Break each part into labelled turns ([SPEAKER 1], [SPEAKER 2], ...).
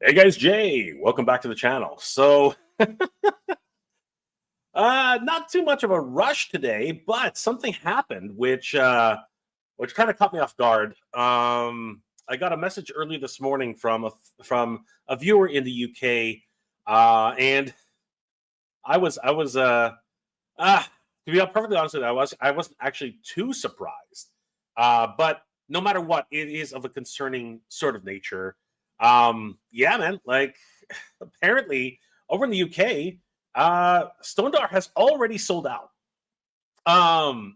[SPEAKER 1] Hey guys, Jay, welcome back to the channel. So, not too much of a rush today, but something happened which kind of caught me off guard. I got a message early this morning from a viewer in the UK, and I was to be perfectly honest with you, I wasn't actually too surprised. But no matter what, it is of a concerning sort of nature. Yeah, man. Like, apparently, over in the UK, Stonedar has already sold out.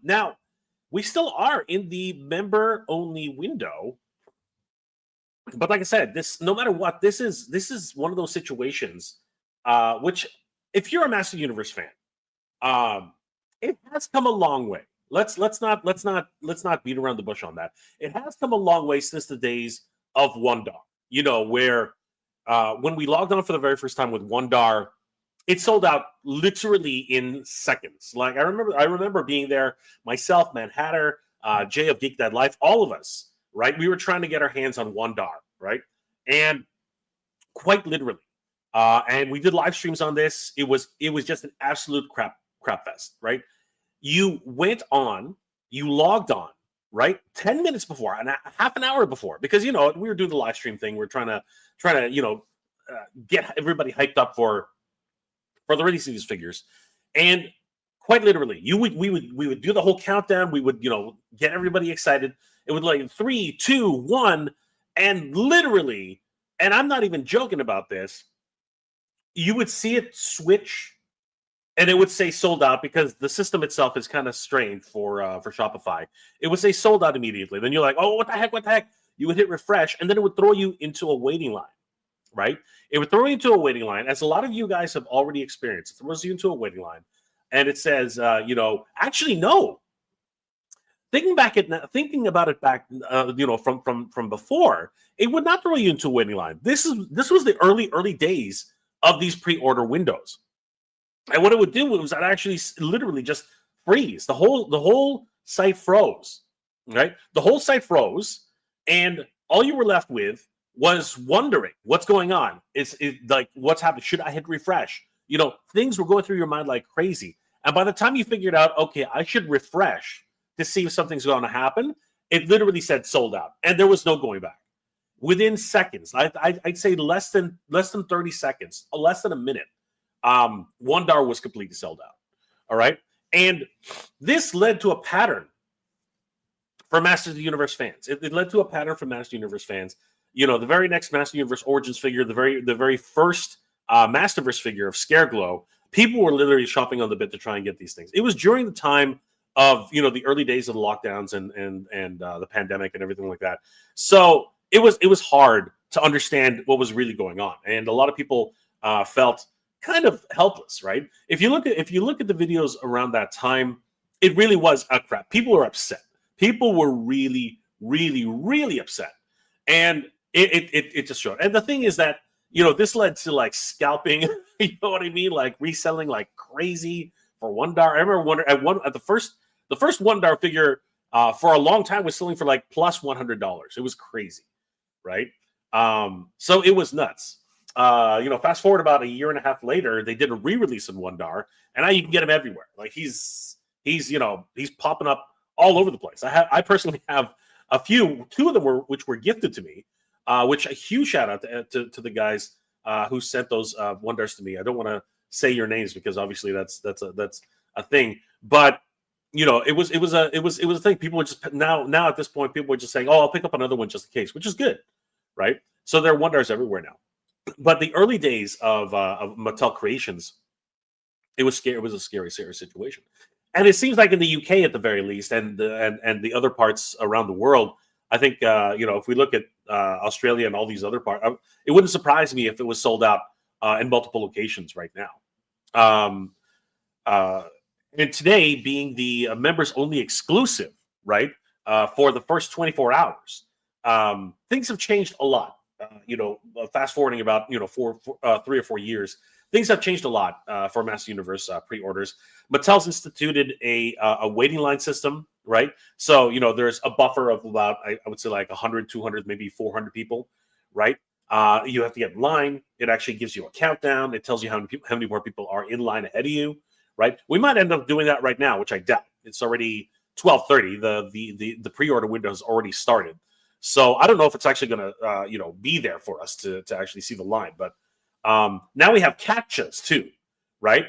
[SPEAKER 1] Now we still are in the member only window, but like I said, this no matter what, this is one of those situations, which if you're a Master Universe fan, um, it has come a long way. Let's not beat around the bush on that. It has come a long way since the days of Wondar. Where when we logged on for the very first time with Wondar, it sold out literally in seconds. Like I remember being there myself, Man Hatter, Jay of Geek Dead Life, all of us, right? We were trying to get our hands on Wondar, right? And quite literally, and we did live streams on this. It was just an absolute crap fest, right? You went on, you logged on, right? 10 minutes before, and half an hour before, because we were doing the live stream thing. We're trying to get everybody hyped up for the release of these figures. And quite literally, we would do the whole countdown. We would get everybody excited. It would like 3, 2, 1, and literally, and I'm not even joking about this, you would see it switch and it would say sold out, because the system itself is kind of strained for Shopify. It would say sold out immediately. Then you're like, oh, what the heck? You would hit refresh, and then it would throw you into a waiting line, right? It would throw you into a waiting line, as a lot of you guys have already experienced. It throws you into a waiting line, and it says, actually, no. Thinking about it back, from before, it would not throw you into a waiting line. This was the early days of these pre-order windows. And what it would do was that actually literally just freeze. The whole site froze, right? The whole site froze, and all you were left with was wondering what's going on. Is like, what's happening? Should I hit refresh? Things were going through your mind like crazy. And by the time you figured out, okay, I should refresh to see if something's going to happen, it literally said sold out, and there was no going back. Within seconds, I'd say less than 30 seconds, less than a minute, Wondar was completely sold out. All right. And this led to a pattern for Master of the Universe fans. It led to a pattern for Master Universe fans. The very next Master Universe Origins figure, the very first Masterverse figure of Scareglow, people were literally shopping on the bit to try and get these things. It was during the time of the early days of the lockdowns and the pandemic and everything like that. So it was hard to understand what was really going on, and a lot of people felt kind of helpless, right? If you look at the videos around that time, it really was a crap. People were upset. People were really, really, really upset, and it just showed. And the thing is that this led to like scalping. You know what I mean? Like reselling like crazy for Wondar. I remember at the first Wondar figure for a long time was selling for like plus $100. It was crazy, right? So it was nuts. Fast forward about a year and a half later, they did a re-release in Wondar, and now you can get him everywhere. Like he's popping up all over the place. I personally have two of them which were gifted to me, which a huge shout out to the guys who sent those Wondars to me. I don't want to say your names because obviously that's a thing, but it was a thing. People were just now at this point, people were just saying, oh, I'll pick up another one just in case, which is good, right? So there are Wondars everywhere now. But the early days of Mattel Creations, it was scary. It was a scary situation, and it seems like in the UK at the very least, and the other parts around the world, I think if we look at Australia and all these other parts, it wouldn't surprise me if it was sold out in multiple locations right now. And today being the members only exclusive, right? For the first 24 hours, things have changed a lot. Fast forwarding about 3 or 4 years, things have changed a lot for Master Universe pre-orders. Mattel's instituted a waiting line system, right? So there's a buffer of about I would say like 100, 200, maybe 400 people, right? You have to get in line. It actually gives you a countdown. It tells you how many more people are in line ahead of you, right? We might end up doing that right now, which I doubt. It's already 12:30. The pre-order window has already started. So I don't know if it's actually going to be there for us to actually see the line. But now we have captchas too, right?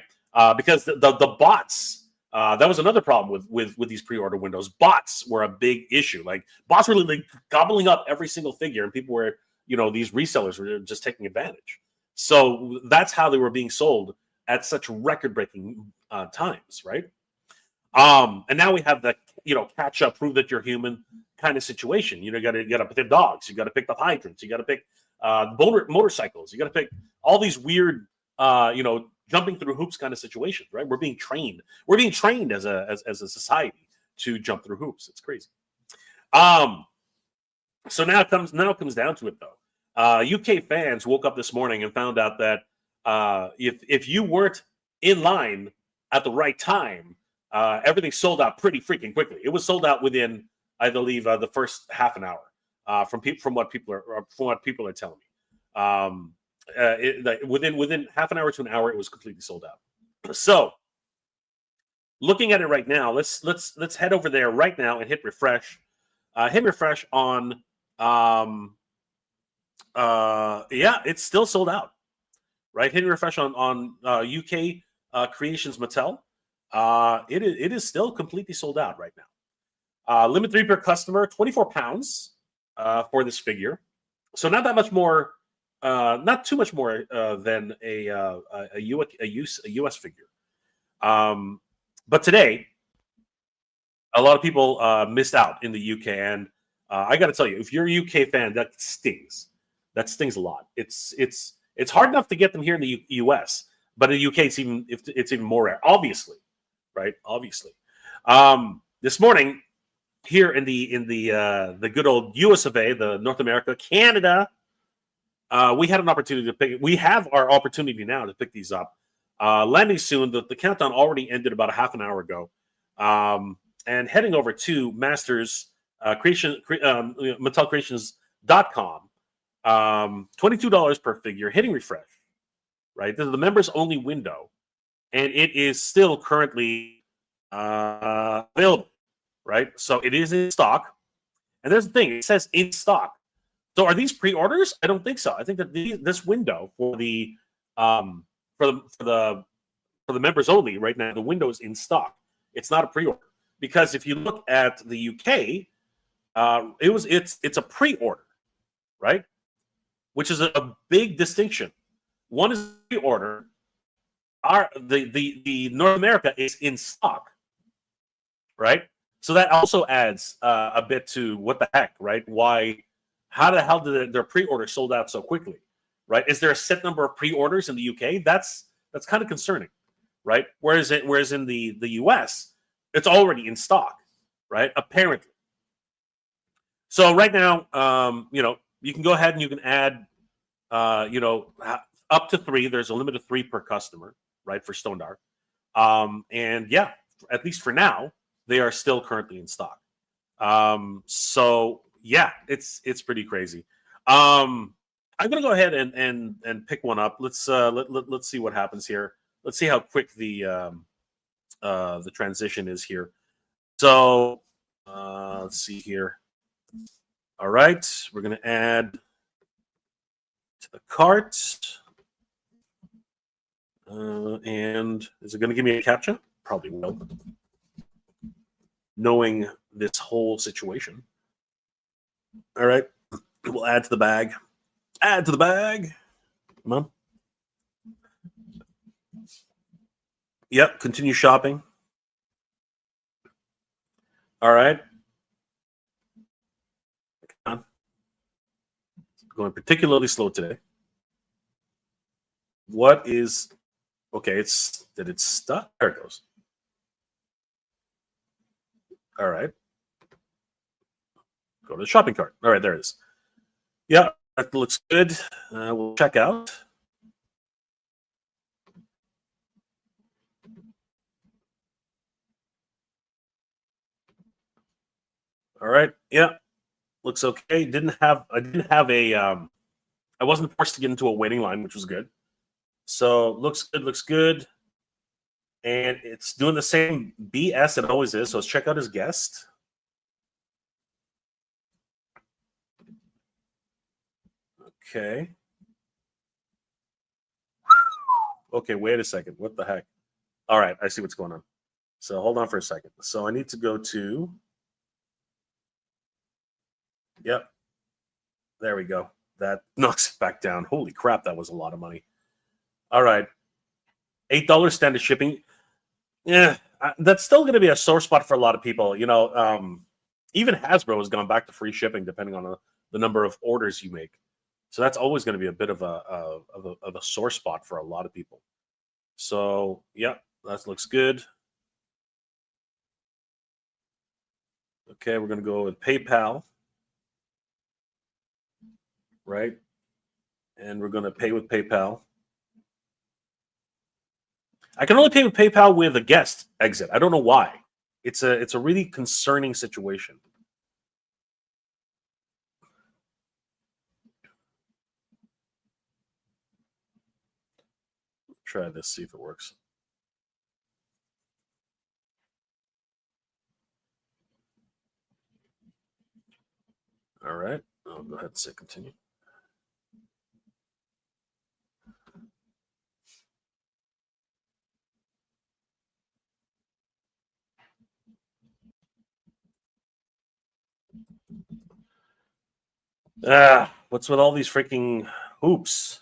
[SPEAKER 1] Because the bots, that was another problem with these pre-order windows. Bots were a big issue. Like bots were like gobbling up every single figure, and people were, these resellers were just taking advantage. So that's how they were being sold at such record-breaking times, right? And now we have the catch up, prove that you're human kind of situation. You got to pick dogs, you got to pick the hydrants, you got to pick motorcycles, you got to pick all these weird jumping through hoops kind of situations, right? We're being trained as a society to jump through hoops. It's crazy. So now it comes down to it though. UK fans woke up this morning and found out that if you weren't in line at the right time, everything sold out pretty freaking quickly. It was sold out within, I believe, the first half an hour. From what people are telling me, within half an hour to an hour, it was completely sold out. So, looking at it right now, let's head over there right now and hit refresh. Hit refresh on. It's still sold out. Right, hitting refresh on UK Creations Mattel. It is still completely sold out right now. Limit 3 per customer, £24 for this figure. So not that much more, not too much more than a US figure. But today, a lot of people missed out in the UK, and I got to tell you, if you're a UK fan, that stings. That stings a lot. It's hard enough to get them here in the US, but in the UK, it's even more rare. Obviously, right? Obviously, this morning here in the good old US of A, the North America, Canada, we had an opportunity to pick. We have our opportunity now to pick these up. Landing soon. The countdown already ended about a half an hour ago, and heading over to Masters MattelCreations.com. $22 per figure, hitting refresh, right? This is the members only window, and it is still currently available, right? So it is in stock. And there's the thing, it says in stock. So are these pre-orders? I don't think so. I think that this window for the members only right now, the window is in stock. It's not a pre-order, because if you look at the UK, it's a pre-order, right? Which is a big distinction. One is pre-order. The North America is in stock, right? So that also adds a bit to what the heck, right? How the hell did their pre-order sold out so quickly, right? Is there a set number of pre-orders in the UK? That's kind of concerning, right? Whereas in the US, it's already in stock, right? Apparently. So right now, you can go ahead and you can add, up to 3. There's a limit of 3 per customer, right, for Stonedar. And yeah, at least for now, they are still currently in stock. So yeah, it's pretty crazy. I'm gonna go ahead and pick one up. Let's see what happens here. Let's see how quick the transition is here. So let's see here. All right, we're gonna add to the cart. And is it going to give me a captcha? Probably will. Knowing this whole situation. All right, we'll add to the bag. Add to the bag. Come on. Yep, continue shopping. All right. Come on. It's going particularly slow today. What is... Okay, did it stuck? There it goes. All right. Go to the shopping cart. All right, there it is. Yeah, that looks good. We'll check out. All right. Yeah, looks okay. I didn't have a I wasn't forced to get into a waiting line, which was good. So looks good. And it's doing the same BS it always is. So let's check out his guest. Okay. Okay, wait a second. What the heck? All right, I see what's going on. So hold on for a second. So I need to go to. Yep. There we go. That knocks it back down. Holy crap, that was a lot of money. All right. $8 standard shipping. Yeah, that's still going to be a sore spot for a lot of people. You know, even Hasbro has gone back to free shipping depending on the number of orders you make. So that's always going to be a bit of a sore spot for a lot of people. So yeah, that looks good. Okay, we're going to go with PayPal, right? And we're going to pay with PayPal. I can only pay with PayPal with a guest exit. I don't know why. It's a really concerning situation. Try this, see if it works. All right, I'll go ahead and say continue. What's with all these freaking hoops?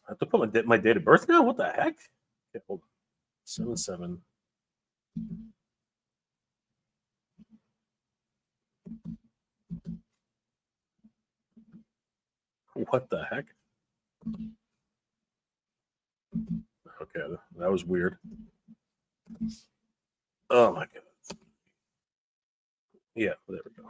[SPEAKER 1] I have to put my date of birth now? What the heck? Okay, hold on. 7/7. What the heck? Okay, that was weird. Oh my goodness. Yeah, there we go.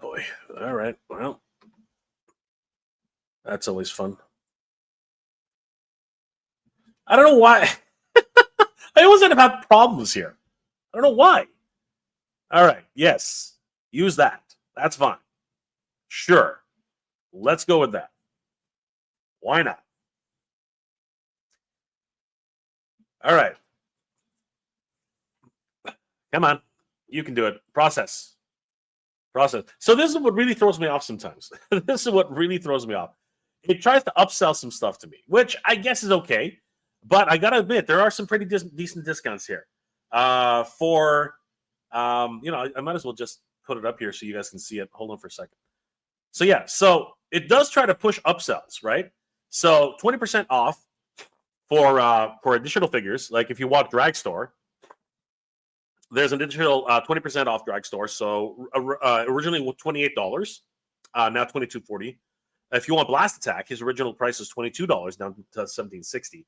[SPEAKER 1] Boy. All right. Well, that's always fun. I don't know why. I always end up having problems here. I don't know why. All right. Yes. Use that. That's fine. Sure. Let's go with that. Why not? All right. Come on. You can do it. Process. So this is what really throws me off sometimes. This is what really throws me off. It tries to upsell some stuff to me, which I guess is okay. But I got to admit, there are some pretty decent discounts here. I might as well just put it up here so you guys can see it. Hold on for a second. So yeah, so it does try to push upsells, right? So 20% off for additional figures. Like if you walk Drag Store, there's an additional 20% off Drag Store. So originally $28, now $22.40. If you want Blast Attack, his original price is $22, down to $17.60.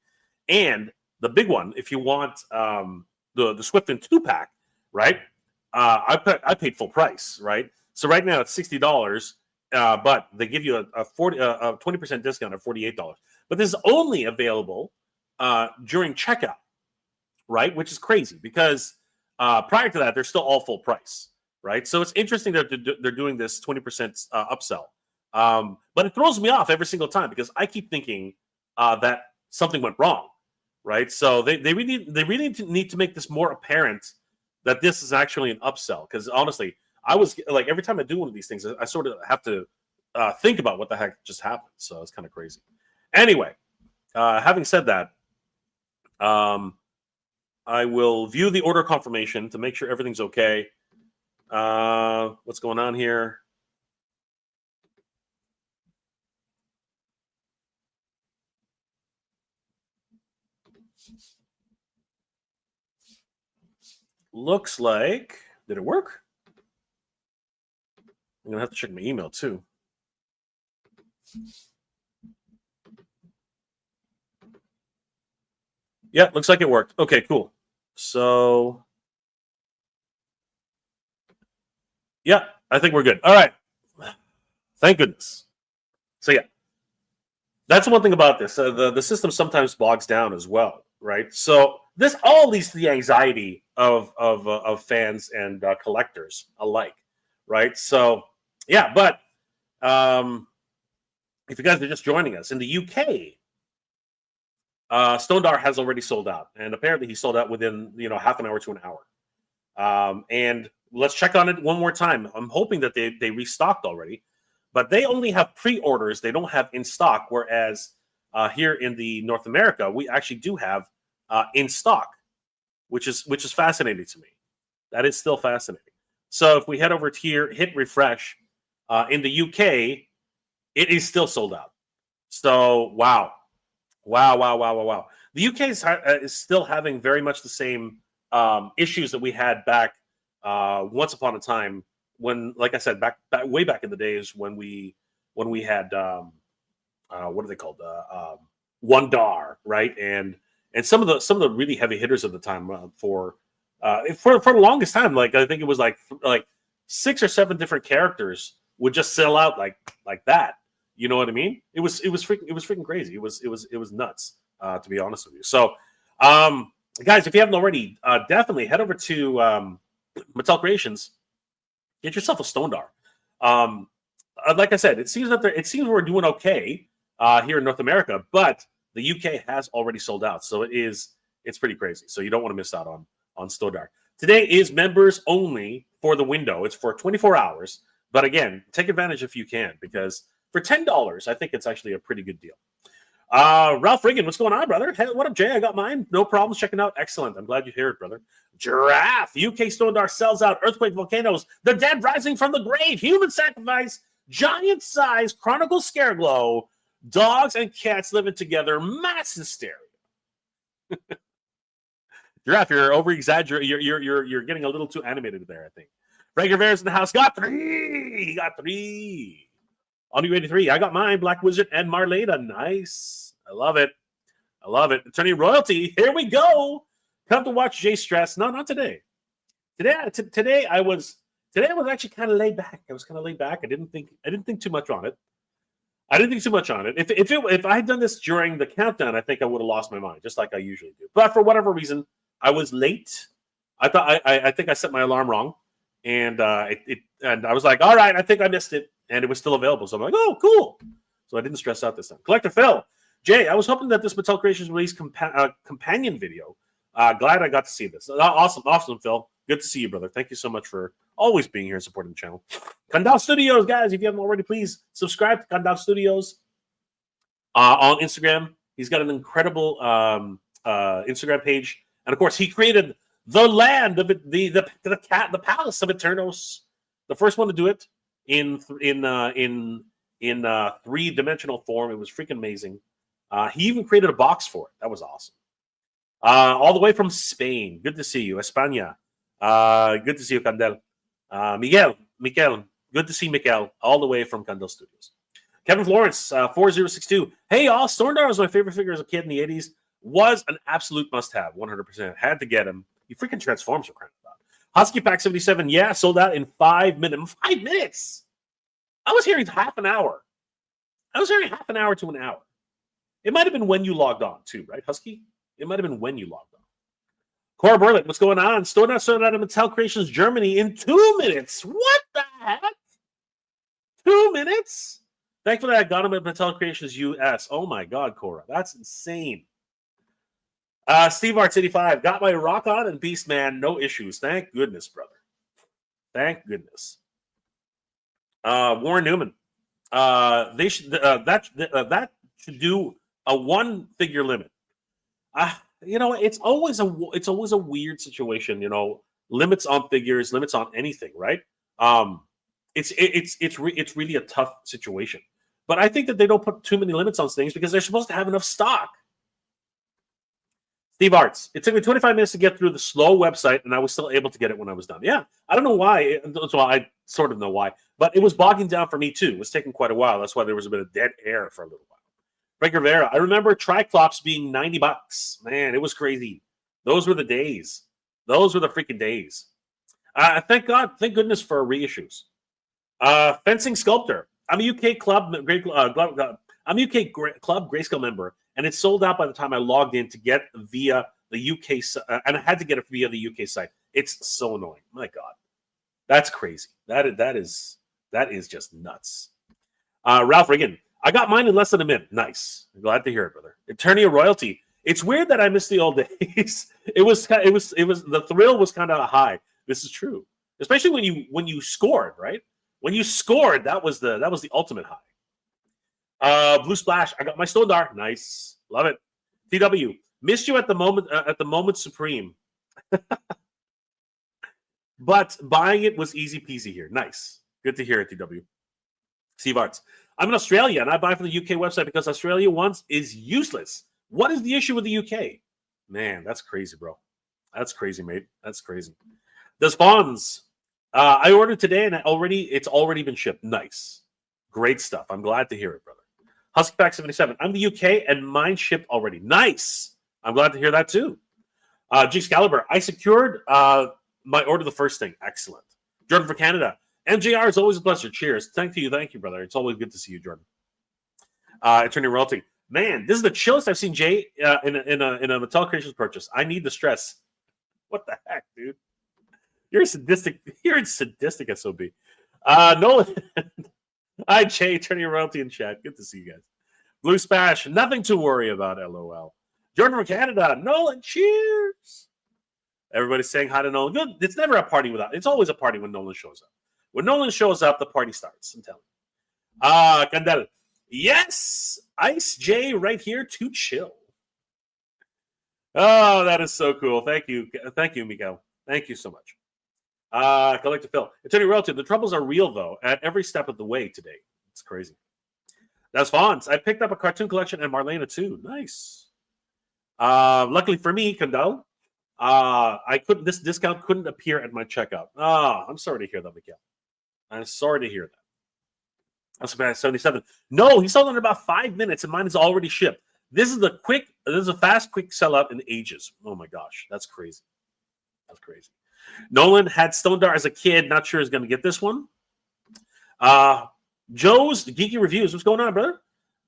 [SPEAKER 1] And the big one, if you want the Swiftwind 2-pack, right? I paid full price, right? So right now it's $60, but they give you a 20% discount of $48. But this is only available during checkout, right? Which is crazy because prior to that, they're still all full price, right? So it's interesting that they're doing this 20% upsell. But it throws me off every single time because I keep thinking that something went wrong, right? So they really need to make this more apparent that this is actually an upsell. Because honestly, I was like, every time I do one of these things, I sort of have to think about what the heck just happened. So it's kind of crazy. Anyway, having said that, I will view the order confirmation to make sure everything's okay. What's going on here? Looks like, did it work? I'm going to have to check my email too. Yeah, looks like it worked. Okay, cool. So, yeah, I think we're good. All right. Thank goodness. So, yeah, That's one thing about this. The system sometimes bogs down as well, right? So this all leads to the anxiety of fans and collectors alike, right? So yeah, but if you guys are just joining us in the UK, Stonedar has already sold out, and apparently he sold out within half an hour to an hour. And let's check on it one more time. I'm hoping that they restocked already, but they only have pre-orders. They don't have in stock. Whereas here in the North America, we actually do have in stock, which is fascinating to me. That is still fascinating. So if we head over to here, hit refresh, in the UK, it is still sold out. So wow. The UK is still having very much the same issues that we had back once upon a time when, like I said, way back in the days when we had what are they called? Wondar, right? And some of the really heavy hitters at the time for the longest time, like I think it was like 6 or 7 different characters would just sell out like that. You know what I mean? It was freaking crazy. It was nuts, to be honest with you. So, guys, if you haven't already, definitely head over to Mattel Creations. Get yourself a Stonedar. Like I said, it seems we're doing okay here in North America, but the UK has already sold out. So it's pretty crazy. So you don't want to miss out on Stonedar. Today is members only for the window. It's for 24 hours. But again, take advantage if you can, because for $10, I think it's actually a pretty good deal. Ralph Riggin, what's going on, brother? Hey, what up, Jay? I got mine. No problems checking out. Excellent. I'm glad you hear it, brother. Giraffe. UK Stonedar sells out. Earthquake, volcanoes. The dead rising from the grave. Human sacrifice. Giant size. Chronicles Scareglow. Dogs and cats living together. Mass hysteria. Giraffe, you're over exaggerating. You're getting a little too animated there, I think. Frank Rivera's in the house. Got 3. He got 3. On you 83. I got mine. Black Wizard and Marlena. Nice. I love it. Attorney Royalty. Here we go. Come to watch Jay stress. No, not today. Today I was actually kind of laid back. I was kind of laid back. I didn't think too much on it. If I had done this during the countdown, I think I would have lost my mind, just like I usually do. But for whatever reason, I was late. I think I set my alarm wrong, and and I was like, all right, I think I missed it, and it was still available. So I'm like, oh, cool. So I didn't stress out this time. Collector Phil, Jay, I was hoping that this Mattel Creations release companion video. Glad I got to see this. Awesome, Phil. Good to see you, brother. Thank you so much for always being here and supporting the channel. Kandal Studios, guys, if you haven't already, please subscribe to Kandal Studios on Instagram. He's got an incredible Instagram page, and of course, he created the land of it, the palace of Eternos, the first one to do it in 3-dimensional form. It was freaking amazing. He even created a box for it. That was awesome. All the way from Spain. Good to see you, España. Good to see you, Candel. Miguel, good to see Miguel, all the way from Candel Studios. Kevin Florence, 4062. Hey, all. Stonedar was my favorite figure as a kid in the 80s. Was an absolute must-have, 100%. Had to get him. He freaking transforms for crying out loud. Husky Pack 77, yeah, sold out in 5 minutes. 5 minutes? I was hearing half an hour. To an hour. It might have been when you logged on, too, right, Husky? It might have been when you logged on. Cora Burlitt, what's going on? Stonedar sold out in Mattel Creations Germany in 2 minutes. What the heck? 2 minutes? Thankfully, I got him at Mattel Creations US. Oh my God, Cora, that's insane. Steve Arts 85, got my rock on and Beast Man, no issues. Thank goodness, brother. Thank goodness. Warren Newman, they should that should do a 1 figure limit. It's always a weird situation. Limits on figures, limits on anything, right? It's really a tough situation. But I think that they don't put too many limits on things because they're supposed to have enough stock. Steve Arts, it took me 25 minutes to get through the slow website, and I was still able to get it when I was done. Yeah, I don't know why. So I sort of know why, but it was bogging down for me too. It was taking quite a while. That's why there was a bit of dead air for a little while. Frank Rivera, I remember Triclops being $90. Man, it was crazy. Those were the days. Those were the freaking days. Thank goodness for reissues. Fencing Sculptor. I'm a UK club. I'm a UK Club Grayscale member, and it sold out by the time I logged in to get via the UK, and I had to get it via the UK site. It's so annoying. My God, that's crazy. That is just nuts. Ralph Riggin, I got mine in less than a minute. Nice. Glad to hear it, brother. Attorney of Royalty. It's weird that I miss the old days. It was the thrill was kind of high. This is true, especially when you scored, right? When you scored, that was the ultimate high. Blue Splash. I got my Stonedar. Nice, love it. TW, missed you at the moment supreme, but buying it was easy peasy here. Nice, good to hear it. TW. Steve Arts. I'm in Australia and I buy from the UK website because Australia once is useless. What is the issue with the UK? Man, that's crazy, bro. That's crazy, mate. That's crazy. The Spawns. I ordered today and it's already been shipped. Nice. Great stuff. I'm glad to hear it, brother. Huskypack 77. I'm the UK and mine shipped already. Nice. I'm glad to hear that too. Excalibur. I secured my order the first thing. Excellent. Jordan for Canada. MJR is always a pleasure. Cheers. Thank you, brother. It's always good to see you, Jordan. Attorney Royalty. Man, this is the chillest I've seen Jay in a Mattel Creations purchase. I need the stress. What the heck, dude? You're sadistic. You're a sadistic SOB. Nolan. Hi, Jay. Attorney Royalty in chat. Good to see you guys. Blue Spash. Nothing to worry about. LOL. Jordan from Canada. Nolan. Cheers. Everybody's saying hi to Nolan. Good. It's never a party without. It's always a party when Nolan shows up. When Nolan shows up, the party starts. I'm telling you. Candel. Yes, Ice J right here to chill. Oh, that is so cool. Thank you, Miguel. Thank you so much. Collective Phil. Attorney Royalty. The troubles are real though at every step of the way today. It's crazy. That's Fonz. I picked up a cartoon collection and Marlena too. Nice. Luckily for me, Candel, this discount couldn't appear at my checkout. I'm sorry to hear that, Miguel. I'm sorry to hear that. That's 77. No, he sold in about 5 minutes, and mine is already shipped. This is a fast, quick sellout in ages. Oh my gosh, that's crazy. That's crazy. Nolan had Stonedar as a kid. Not sure he's going to get this one. Joe's Geeky Reviews. What's going on, brother?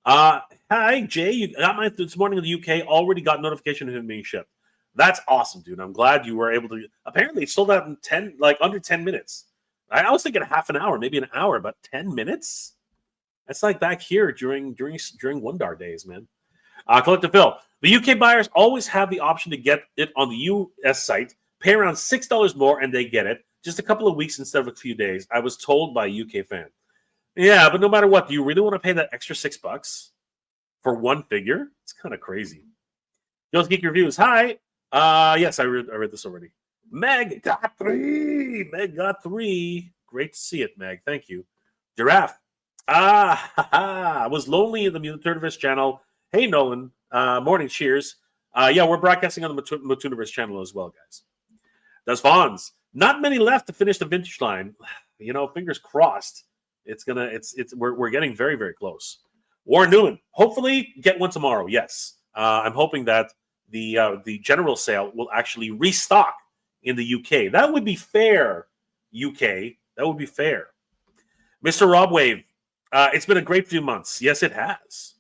[SPEAKER 1] Hi, Jay. You got mine this morning in the UK. Already got notification of him being shipped. That's awesome, dude. I'm glad you were able to. Apparently, it sold out in under 10 minutes. I was thinking half an hour, maybe an hour, but 10 minutes? That's like back here during Wondar days, man. Collective Phil. The UK buyers always have the option to get it on the US site, pay around $6 more, and they get it. Just a couple of weeks instead of a few days. I was told by a UK fan. Yeah, but no matter what, do you really want to pay that extra $6 for one figure? It's kind of crazy. Joe's Geek Reviews. Hi. Yes, I read this already. Meg got 3. Meg got 3. Great to see it, Meg. Thank you. Giraffe. I was lonely in the Motuniverse channel. Hey, Nolan. Morning. Cheers. Yeah, we're broadcasting on the Motuniverse channel as well, guys. That's Fonz. Not many left to finish the vintage line. You know, fingers crossed. We're getting very, very close. Warren Newman. Hopefully get one tomorrow. Yes. I'm hoping that the general sale will actually restock in the UK. That would be fair, UK. That would be fair. Mr. Rob Wave. It's been a great few months. Yes, it has.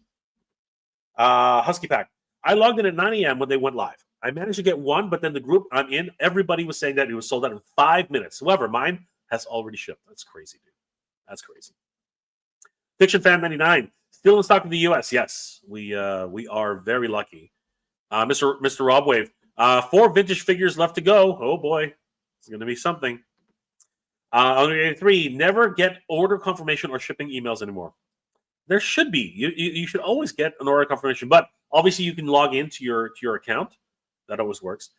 [SPEAKER 1] Husky Pack. I logged in at 9 a.m. when they went live. I managed to get one, but then the group I'm in, everybody was saying that it was sold out in 5 minutes. However, mine has already shipped. That's crazy, dude. That's crazy. Fiction Fan 99. Still in stock in the U.S. Yes, we are very lucky. Mr. Rob Wave. 4 vintage figures left to go. Oh, boy. It's going to be something. Under 83, never get order confirmation or shipping emails anymore. There should be. You should always get an order confirmation, but obviously you can log into your account. That always works.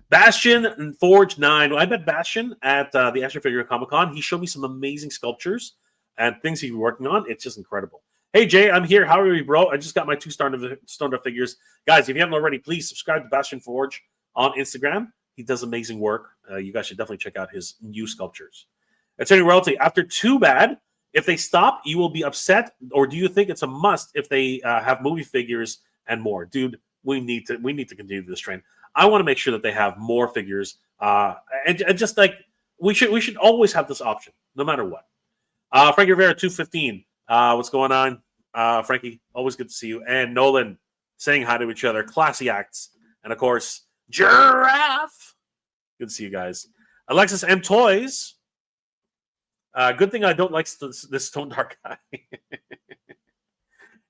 [SPEAKER 1] Bastion and Forge 9. I met Bastion at the Action Figure Comic Con. He showed me some amazing sculptures and things he's working on. It's just incredible. Hey, Jay, I'm here. How are you, bro? I just got my 2 Stonedar figures. Guys, if you haven't already, please subscribe to Bastion Forge on Instagram. He does amazing work. You guys should definitely check out his new sculptures. Attorney Royalty, after Too Bad, if they stop, you will be upset, or do you think it's a must if they have movie figures and more? Dude, we need to continue this trend. I want to make sure that they have more figures, and just like we should always have this option, no matter what. Frank Rivera 215, what's going on? Frankie, always good to see you. And Nolan saying hi to each other. Classy acts. And of course, Giraffe. Good to see you guys. Alexis M. Toys. Good thing I don't like this Stonedar guy.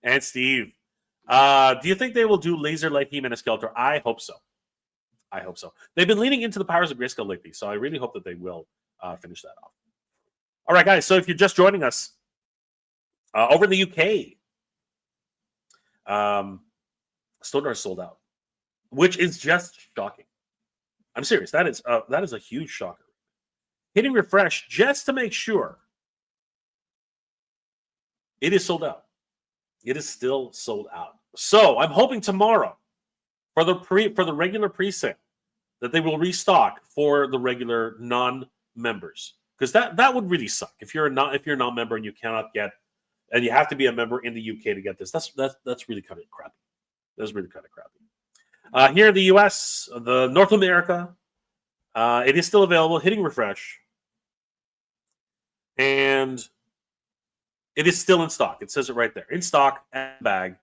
[SPEAKER 1] And Steve. Do you think they will do Laser Light He-Man and Skeletor? I hope so. I hope so. They've been leaning into the powers of Grayskull lately, so I really hope that they will finish that off. All right, guys. So if you're just joining us over in the UK, Stonedar sold out, which is just shocking. I'm serious. That is a huge shocker. Hitting refresh just to make sure it is sold out. It is still sold out. So I'm hoping tomorrow for the regular pre-sale that they will restock for the regular non-members, because that would really suck if you're a non-member and you cannot get, and you have to be a member in the UK to get this. That's really kind of crappy. That's really kind of crappy. Here in the US, the North America, it is still available. Hitting refresh, and it is still in stock. It says it right there, in stock and bag.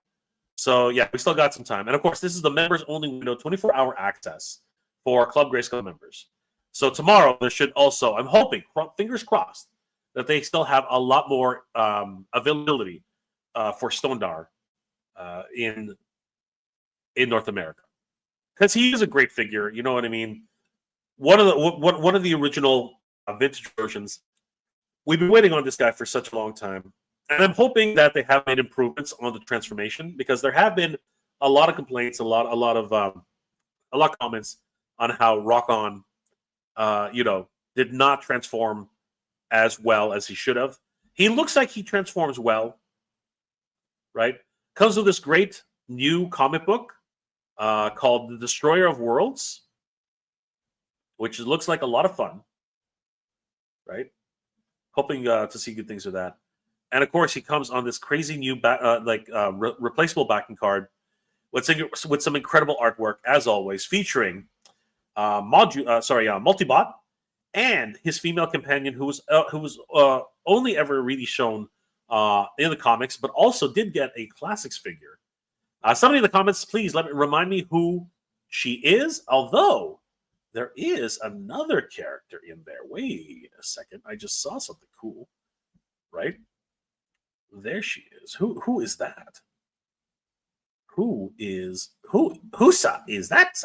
[SPEAKER 1] So yeah, we still got some time. And of course, this is the members only window, 24-hour access for Club Grayskull members. So tomorrow there should also, I'm hoping, fingers crossed, that they still have a lot more availability for Stonedar in North America, because he is a great figure. You know what I mean? One of the original vintage versions. We've been waiting on this guy for such a long time, and I'm hoping that they have made improvements on the transformation, because there have been a lot of complaints, a lot of comments on how Rock On, did not transform as well as he should have. He looks like he transforms well, right? Comes with this great new comic book called The Destroyer of Worlds, which looks like a lot of fun, right? Hoping to see good things with that. And of course, he comes on this crazy new replaceable backing card with some incredible artwork, as always, featuring Multibot and his female companion, who was only ever really shown in the comics, but also did get a classics figure. Somebody in the comments, please remind me who she is. Although there is another character in there. Wait a second, I just saw something cool. Right there, she is. Who is that? Whosa is that?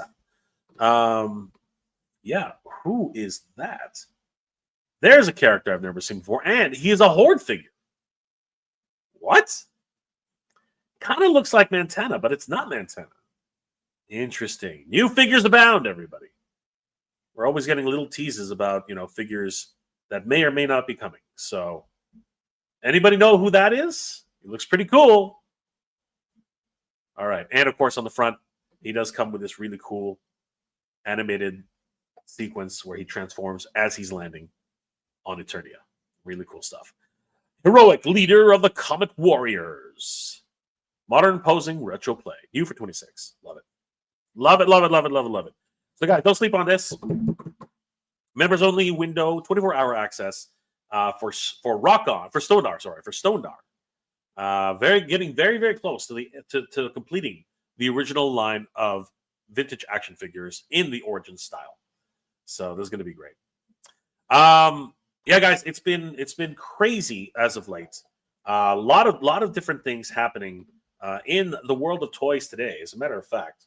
[SPEAKER 1] Yeah, who is that? There's a character I've never seen before, and he is a Horde figure. What? Kind of looks like Mantana, but it's not Mantana. Interesting. New figures abound, everybody. We're always getting little teases about, figures that may or may not be coming. So, anybody know who that is? He looks pretty cool. All right. And of course, on the front, he does come with this really cool animated sequence where he transforms as he's landing on Eternia. Really cool stuff. Heroic leader of the Comet Warriors. Modern posing retro play. New for 26. Love it. Love it, love it, love it, love it, love it. So guys, don't sleep on this. Members only window, 24-hour access for Stonedar. Getting very, very close to completing the original line of vintage action figures in the origin style. So this is going to be great. Yeah, guys, it's been crazy as of late. A lot of different things happening in the world of toys today. As a matter of fact,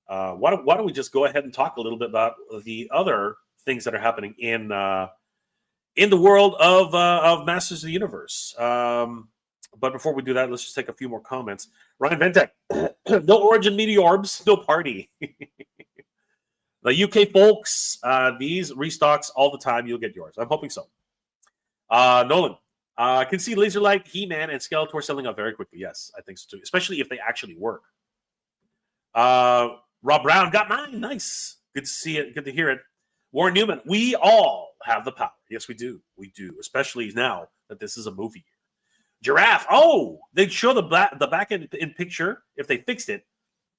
[SPEAKER 1] why don't we just go ahead and talk a little bit about the other things that are happening in the world of Masters of the Universe. But before we do that, let's just take a few more comments. Ryan Ventek, no Origin Meteorbs, no party. The UK folks, these restocks all the time. You'll get yours. I'm hoping so. Nolan, I can see Laser Light, He-Man, and Skeletor selling out very quickly. Yes, I think so too, especially if they actually work. Rob Brown got mine. Nice. Good to see it. Good to hear it. Warren Newman, we all have the power. Yes, we do. We do, especially now that this is a movie. Giraffe. Oh, they'd show the back end in picture if they fixed it.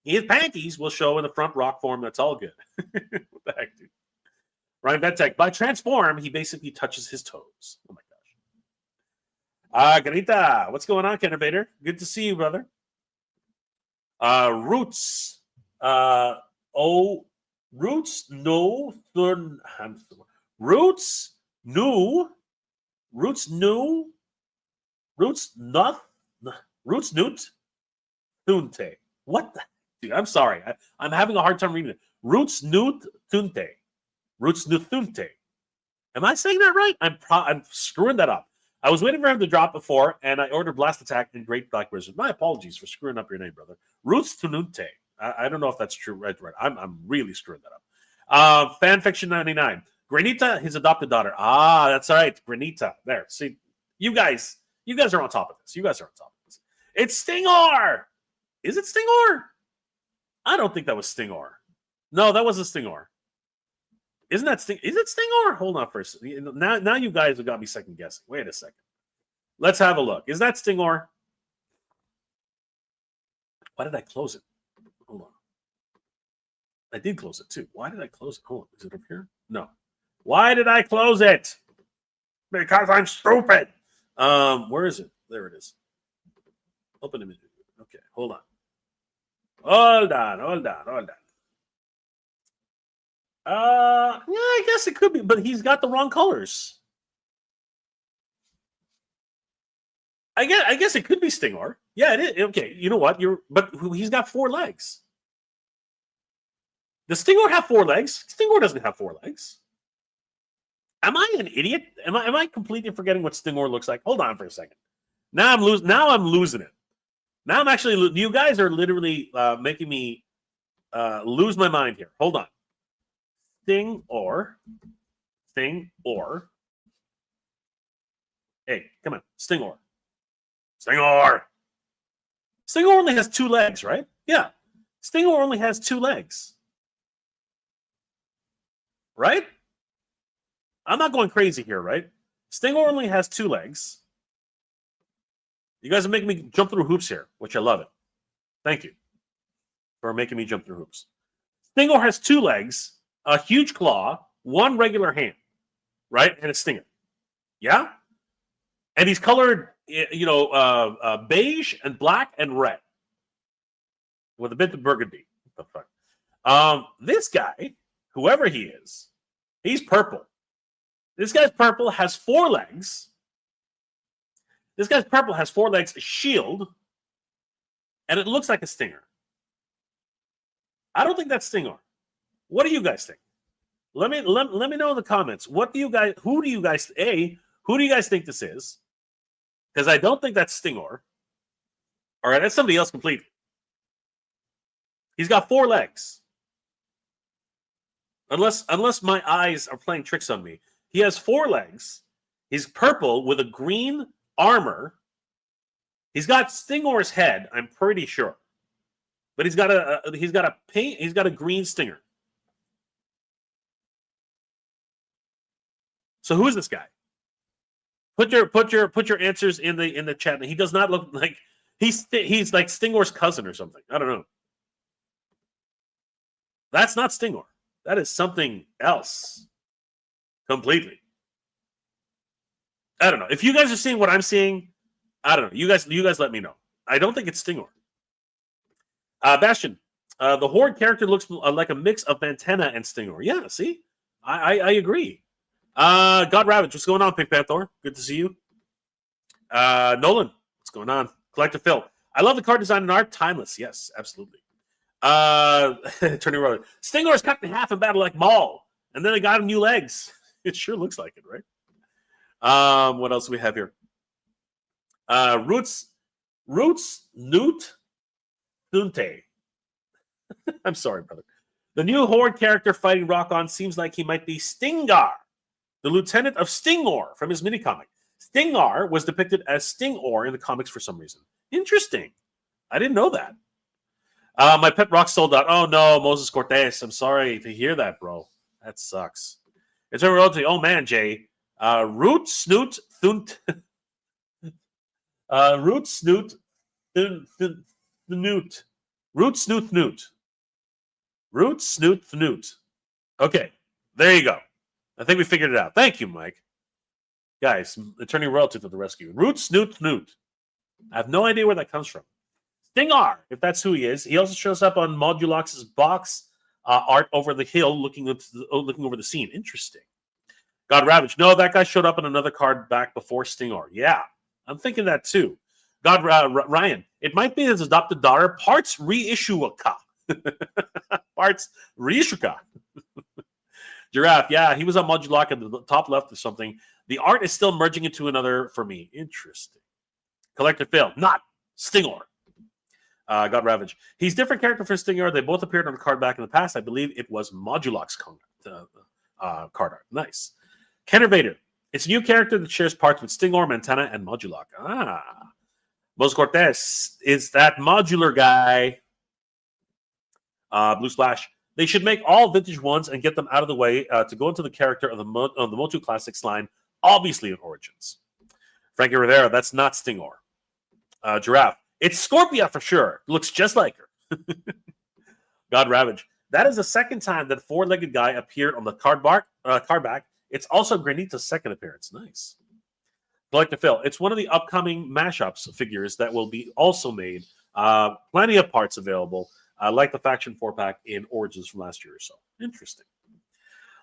[SPEAKER 1] His panties will show in the front rock form. That's all good. What the heck, dude? Ryan Ventek, by transform, he basically touches his toes. Oh my Ganita, what's going on, Ken Invader? Good to see you, brother. Roots. Roots no Roots new Roots new Roots not Roots newt Thunte. What the dude? I'm sorry. I'm having a hard time reading it. Roots newt Thunte. Roots newt Thunte. Am I saying that right? I'm screwing that up. I was waiting for him to drop before, and I ordered Blast Attack and Great Black Wizard. My apologies for screwing up your name, brother. Roots Tununte. I don't know if that's true. Right. I'm really screwing that up. Fanfiction 99. Granita, his adopted daughter. Ah, that's right. Granita. There. See, you guys are on top of this. It's Stingor. Is it Stingor? I don't think that was Stingor. No, that wasn't Stingor. Isn't that Sting? Is it Stingor? Hold on for a second. Now you guys have got me second guessing. Wait a second. Let's have a look. Is that Stingor? Why did I close it? Hold on. I did close it too. Why did I close it? Hold on. Is it up here? No. Why did I close it? Because I'm stupid. Where is it? There it is. Open it. Okay, hold on. Hold on. Yeah, I guess it could be, but he's got the wrong colors. I guess it could be Stingor. Yeah, it is. Okay, you know what? But he's got 4 legs. Does Stingor have 4 legs? Stingor doesn't have 4 legs. Am I an idiot? Am I completely forgetting what Stingor looks like? Hold on for a second. Now I'm losing it. Now I'm actually. You guys are literally making me lose my mind here. Hold on. Stingor. Hey, come on. Stingor. Stingor only has 2 legs, right? Yeah. Stingor only has 2 legs. Right? I'm not going crazy here, right? Stingor only has 2 legs. You guys are making me jump through hoops here, which I love it. Thank you for making me jump through hoops. Stingor has 2 legs, a huge claw, 1 regular hand, right? And a stinger. Yeah? And he's colored, beige and black and red with a bit of burgundy. What the fuck? This guy, whoever he is, he's purple. This guy's purple, has 4 legs. This guy's purple has 4 legs, a shield, and it looks like a stinger. I don't think that's Stingor. What do you guys think? Let me know in the comments. Who do you guys think this is? Because I don't think that's Stingor. All right, that's somebody else completely. He's got 4 legs. Unless my eyes are playing tricks on me. He has 4 legs. He's purple with a green armor. He's got Stingor's head, I'm pretty sure. But he's got a green stinger. So who is this guy? Put your answers in the chat. He does not look like he's like Stingor's cousin or something. I don't know. That's not Stingor. That is something else. Completely. I don't know. If you guys are seeing what I'm seeing, I don't know. You guys let me know. I don't think it's Stingor. Bastion, the Horde character looks like a mix of Mantena and Stingor. Yeah, see? I agree. God Ravage, what's going on, Pink Panther? Good to see you. Nolan, what's going on? Collector Phil. I love the card design and art. Timeless. Yes, absolutely. Turning Road. Stingor is cut in half in battle like Maul. And then they got him new legs. It sure looks like it, right? What else do we have here? Roots Newt Thunte. I'm sorry, brother. The new Horde character fighting Rock-On seems like he might be Stingar, the lieutenant of Stingor from his mini-comic. Stingar was depicted as Stingor in the comics for some reason. Interesting. I didn't know that. My pet rock sold out. Oh, no, Moses Cortez. I'm sorry to hear that, bro. That sucks. It's a royalty. Oh, man, Jay. Root Snoot Thunt. Root Snoot Newt. Root Snoot Newt. Root Snoot Newt. Okay, there you go. I think we figured it out. Thank you, Mike. Guys, returning royalty to the rescue. Root Snoot Snoot. I have no idea where that comes from. Stingar, if that's who he is. He also shows up on Modulox's box art over the hill, looking over the scene. Interesting. God Ravage. No, that guy showed up in another card back before Stingar. Yeah, I'm thinking that too. God Ryan. It might be his adopted daughter, Parts Reissueka. Parts Reissueka. Giraffe. Yeah, he was on Modulox at the top left or something. The art is still merging into another for me. Interesting. Collector Phil. Not Stingar. God Ravage. He's different character for Stingar. They both appeared on a card back in the past. I believe it was Modulox card art. Nice. Kenner Vader. It's a new character that shares parts with Stingar, Montana, and Modulox. Mos Cortez is that modular guy. Blue Splash. They should make all vintage ones and get them out of the way to go into the character of the Motu Classics line, obviously in Origins. Frankie Rivera. That's not Stingar. Giraffe. It's Scorpia for sure. Looks just like her. God Ravage. That is the second time that four-legged guy appeared on the card back. It's also Granita's second appearance. Nice. Collector Phil. It's one of the upcoming mashups figures that will be also made. Plenty of parts available, like the Faction 4-pack in Origins from last year or so. Interesting.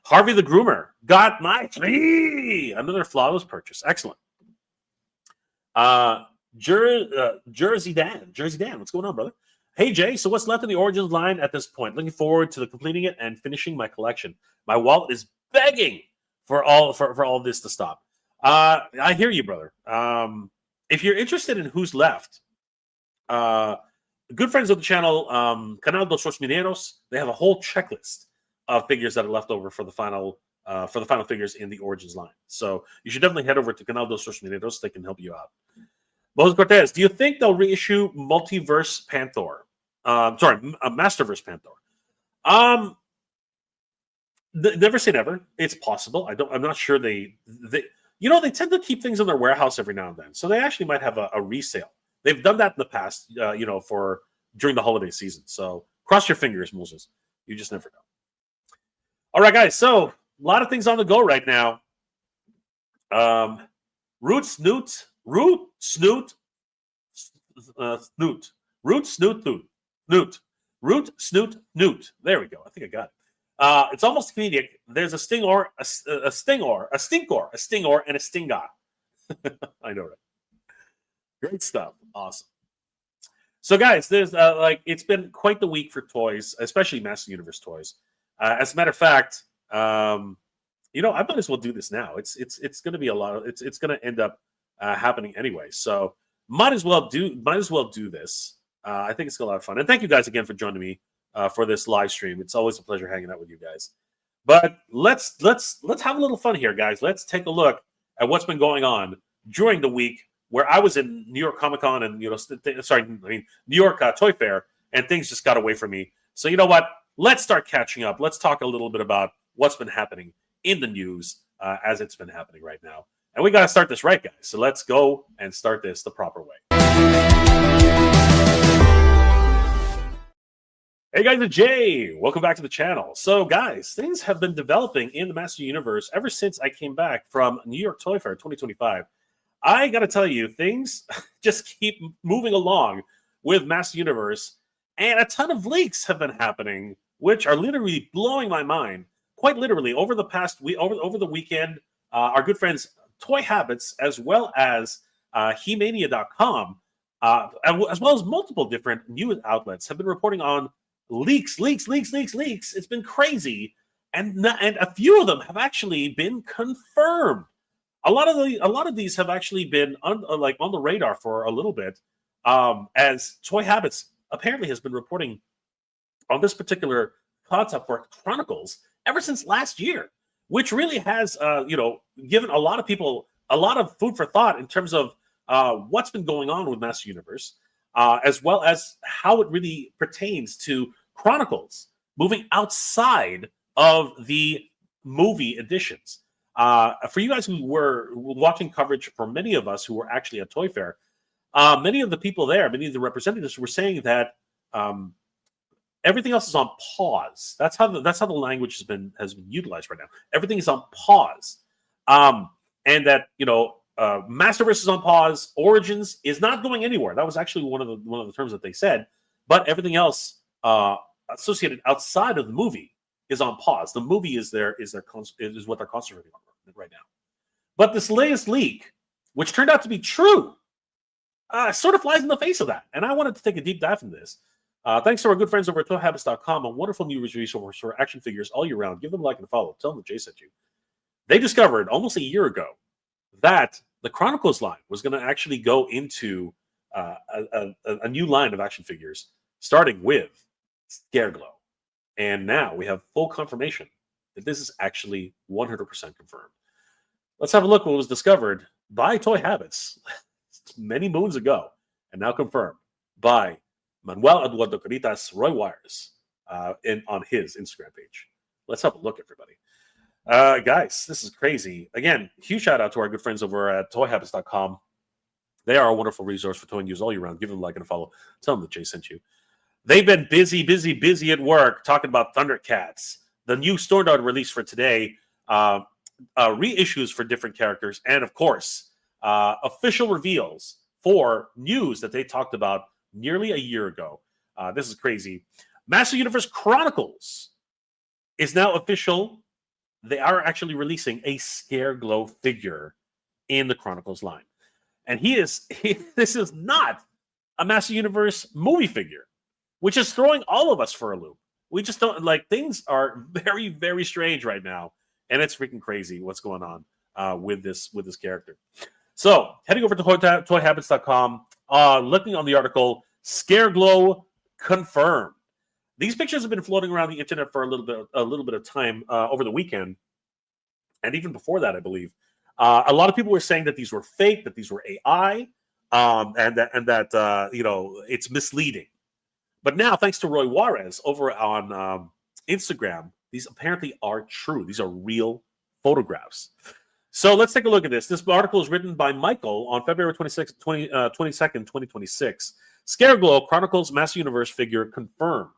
[SPEAKER 1] Harvey the Groomer. Got my three. Another flawless purchase. Excellent. Jersey Dan, what's going on, brother? Hey Jay, so what's left in the Origins line at this point? Looking forward to completing it and finishing my collection. My wallet is begging for all this to stop. I hear you, brother. If you're interested in who's left, good friends of the channel, Canal dos Mineros, they have a whole checklist of figures that are left over for the final figures in the Origins line. So you should definitely head over to Canal dos Mineros. They can help you out. Moses Cortez, do you think they'll reissue Multiverse Panther? Masterverse Panther. Never say never. It's possible. I'm not sure they tend to keep things in their warehouse every now and then. So they actually might have a resale. They've done that in the past, for during the holiday season. So cross your fingers, Moses. You just never know. All right, guys. So a lot of things on the go right now. Root Snoot. Root Snoot Newt. There we go. I think I got it. It's almost comedic. There's a Stingor, a Stinkor, and a Stinga. I know that. Great stuff. Awesome. So, guys, there's it's been quite the week for toys, especially Master Universe toys. As a matter of fact, I might as well do this now. It's going to be a lot of it's going to end up happening anyway. So might as well do this. I think it's a lot of fun. And thank you guys again for joining me for this live stream. It's always a pleasure hanging out with you guys. But let's have a little fun here, guys. Let's take a look at what's been going on during the week where I was in New York Comic Con and New York Toy Fair, and things just got away from me. So you know what? Let's start catching up. Let's talk a little bit about what's been happening in the news as it's been happening right now. And we got to start this right, guys. So let's go and start this the proper way. Hey, guys, it's Jay. Welcome back to the channel. So, guys, things have been developing in the Master Universe ever since I came back from New York Toy Fair 2025. I got to tell you, things just keep moving along with Master Universe, and a ton of leaks have been happening, which are literally blowing my mind. Quite literally, over the past week, over the weekend, our good friends Toy Habits, as well as He-Mania.com, as well as multiple different news outlets, have been reporting on leaks. It's been crazy, and a few of them have actually been confirmed. A lot of these have actually been on the radar for a little bit, as Toy Habits apparently has been reporting on this particular concept for Chronicles ever since last year, which really has given a lot of people a lot of food for thought in terms of what's been going on with Master Universe, as well as how it really pertains to Chronicles moving outside of the movie editions. For you guys who were watching coverage, for many of us who were actually at Toy Fair, many of the people there, many of the representatives were saying that everything else is on pause. That's how the language has been utilized right now. Everything is on pause. and that Masterverse is on pause. Origins is not going anywhere. That was actually one of the terms that they said. But everything else associated outside of the movie is on pause. The movie is what they're concentrating on right now. But this latest leak, which turned out to be true, sort of flies in the face of that. And I wanted to take a deep dive into this. Thanks to our good friends over at toyhabits.com, a wonderful new resource for action figures all year round. Give them a like and a follow. Tell them that Jay sent you. They discovered almost a year ago that the Chronicles line was going to actually go into a new line of action figures, starting with Scareglow. And now we have full confirmation that this is actually 100% confirmed. Let's have a look at what was discovered by Toy Habits many moons ago, and now confirmed by Manuel Eduardo Caritas Roy Wires on his Instagram page. Let's have a look, everybody. Guys, this is crazy. Again, huge shout out to our good friends over at toyhabits.com. They are a wonderful resource for toy news all year round. Give them a like and a follow. Tell them that Jay sent you. They've been busy at work talking about Thundercats, the new Stonedar release for today, reissues for different characters, and of course, official reveals for news that they talked about nearly a year ago. This is crazy. Master Universe Chronicles is now official. They are actually releasing a Scareglow figure in the Chronicles line. And this is not a Master Universe movie figure, which is throwing all of us for a loop. We just don't, things are very, very strange right now. And it's freaking crazy what's going on with this character. So, heading over to toyhabits.com, looking on the article, Scareglow confirmed. These pictures have been floating around the internet for a little bit of time over the weekend, and even before that, I believe. A lot of people were saying that these were fake, that these were AI, and that it's misleading. But now, thanks to Roy Juarez over on Instagram, these apparently are true. These are real photographs. So let's take a look at this. This article is written by Michael on February 22nd, 2026. Scareglow Chronicles Master Universe figure confirmed.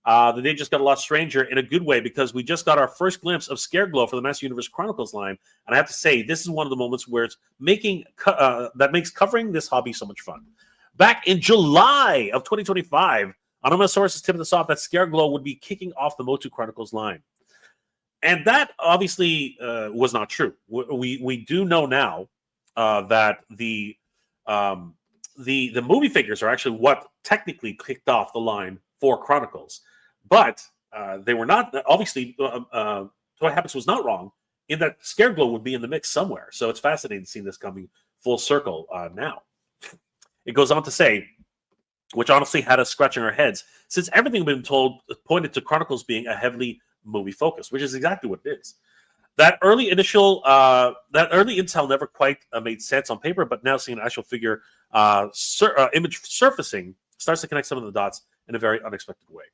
[SPEAKER 1] The day just got a lot stranger in a good way because we just got our first glimpse of Scareglow for the Master Universe Chronicles line. And I have to say, this is one of the moments where it's that makes covering this hobby so much fun. Back in July of 2025, anonymous sources tipped us off that Scareglow would be kicking off the Motu Chronicles line. And that obviously was not true. We do know now that the movie figures are actually what technically kicked off the line for Chronicles. But they were not, obviously, Toy Habits was not wrong in that Scareglow would be in the mix somewhere. So it's fascinating seeing this coming full circle now. It goes on to say, which honestly had us scratching our heads, since everything we've been told pointed to Chronicles being a heavily movie focus, which is exactly what it is. That early intel never quite made sense on paper, but now seeing an actual figure image surfacing starts to connect some of the dots in a very unexpected way.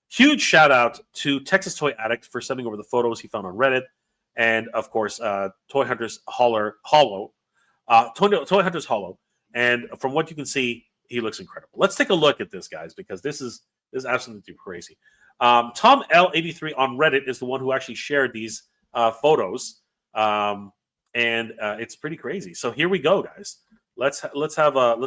[SPEAKER 1] Huge shout out to Texas Toy Addict for sending over the photos he found on Reddit, and of course Toy Hunters Hollow. Toy Hunters Hollow, and from what you can see, he looks incredible. Let's take a look at this, guys, because this is absolutely crazy. Tom L83 on Reddit is the one who actually shared these photos, and it's pretty crazy. So here we go, guys. Let's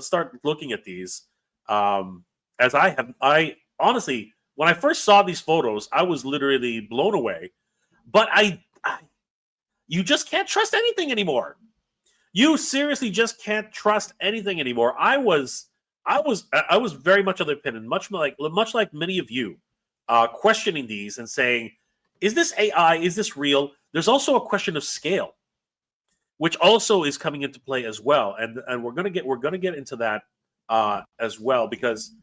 [SPEAKER 1] start looking at these. As I honestly, when I first saw these photos, I was literally blown away. But you just can't trust anything anymore. You seriously just can't trust anything anymore. I was very much of the opinion, much like many of you, questioning these and saying, is this AI? Is this real? There's also a question of scale, which also is coming into play as well, and we're gonna get into that as well, because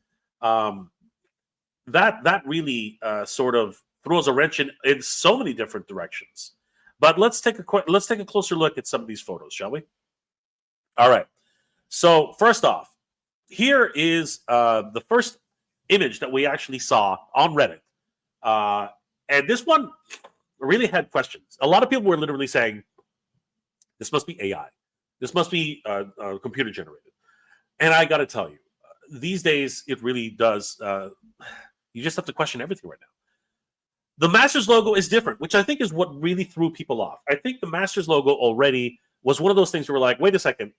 [SPEAKER 1] that really sort of throws a wrench in so many different directions. But let's take a closer look at some of these photos, shall we? All right. So first off, here is the first image that we actually saw on Reddit. And this one really had questions. A lot of people were literally saying, this must be AI. This must be computer generated. And I got to tell you, these days, it really does. You just have to question everything right now. The Masters logo is different, which I think is what really threw people off. I think the Masters logo already was one of those things where we're like, wait a second,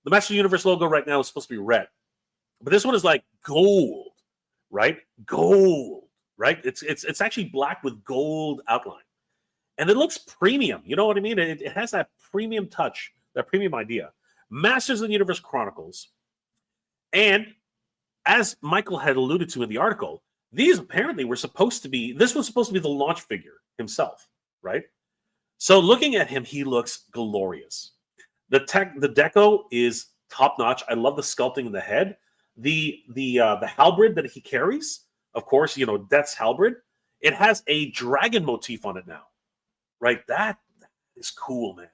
[SPEAKER 1] the Master Universe logo right now is supposed to be red, but this one is like gold, right? Gold, right? It's actually black with gold outline, and it looks premium. You know what I mean? It has that premium touch, that premium idea. Masters of the Universe Chronicles, and as Michael had alluded to in the article, these apparently were supposed to be. This was supposed to be the launch figure himself, right? So looking at him, he looks glorious. The deco is top notch. I love the sculpting in the head. The halberd that he carries, of course, you know, Death's halberd. It has a dragon motif on it now, right? That is cool, man.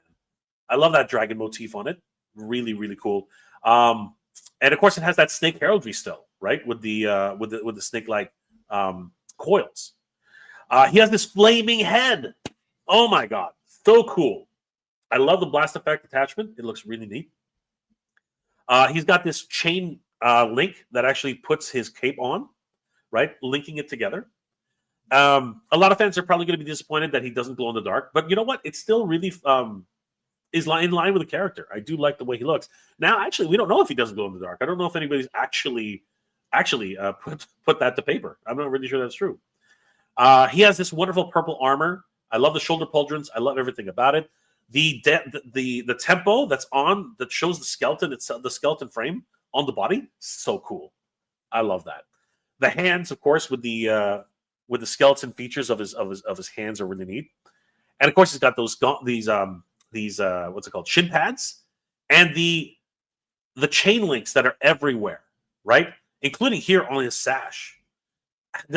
[SPEAKER 1] I love that dragon motif on it. Really, really cool. And of course, it has that snake heraldry still, right? With the snake-like coils. He has this flaming head. Oh my god, so cool! I love the blast effect attachment. It looks really neat. He's got this chain link that actually puts his cape on, right? Linking it together. A lot of fans are probably going to be disappointed that he doesn't glow in the dark, but you know what? It's still really is in line with the character. I do like the way he looks. Now, actually, we don't know if he doesn't glow in the dark. I don't know if anybody's actually put that to paper. I'm not really sure that's true. He has this wonderful purple armor. I love the shoulder pauldrons. I love everything about it. The tempo that's on that shows the skeleton. It's the skeleton frame on the body. So cool. I love that. The hands, of course, with the skeleton features of his hands are really neat. And of course, he's got these what's it called, shin pads, and the chain links that are everywhere, right? Including here on his sash.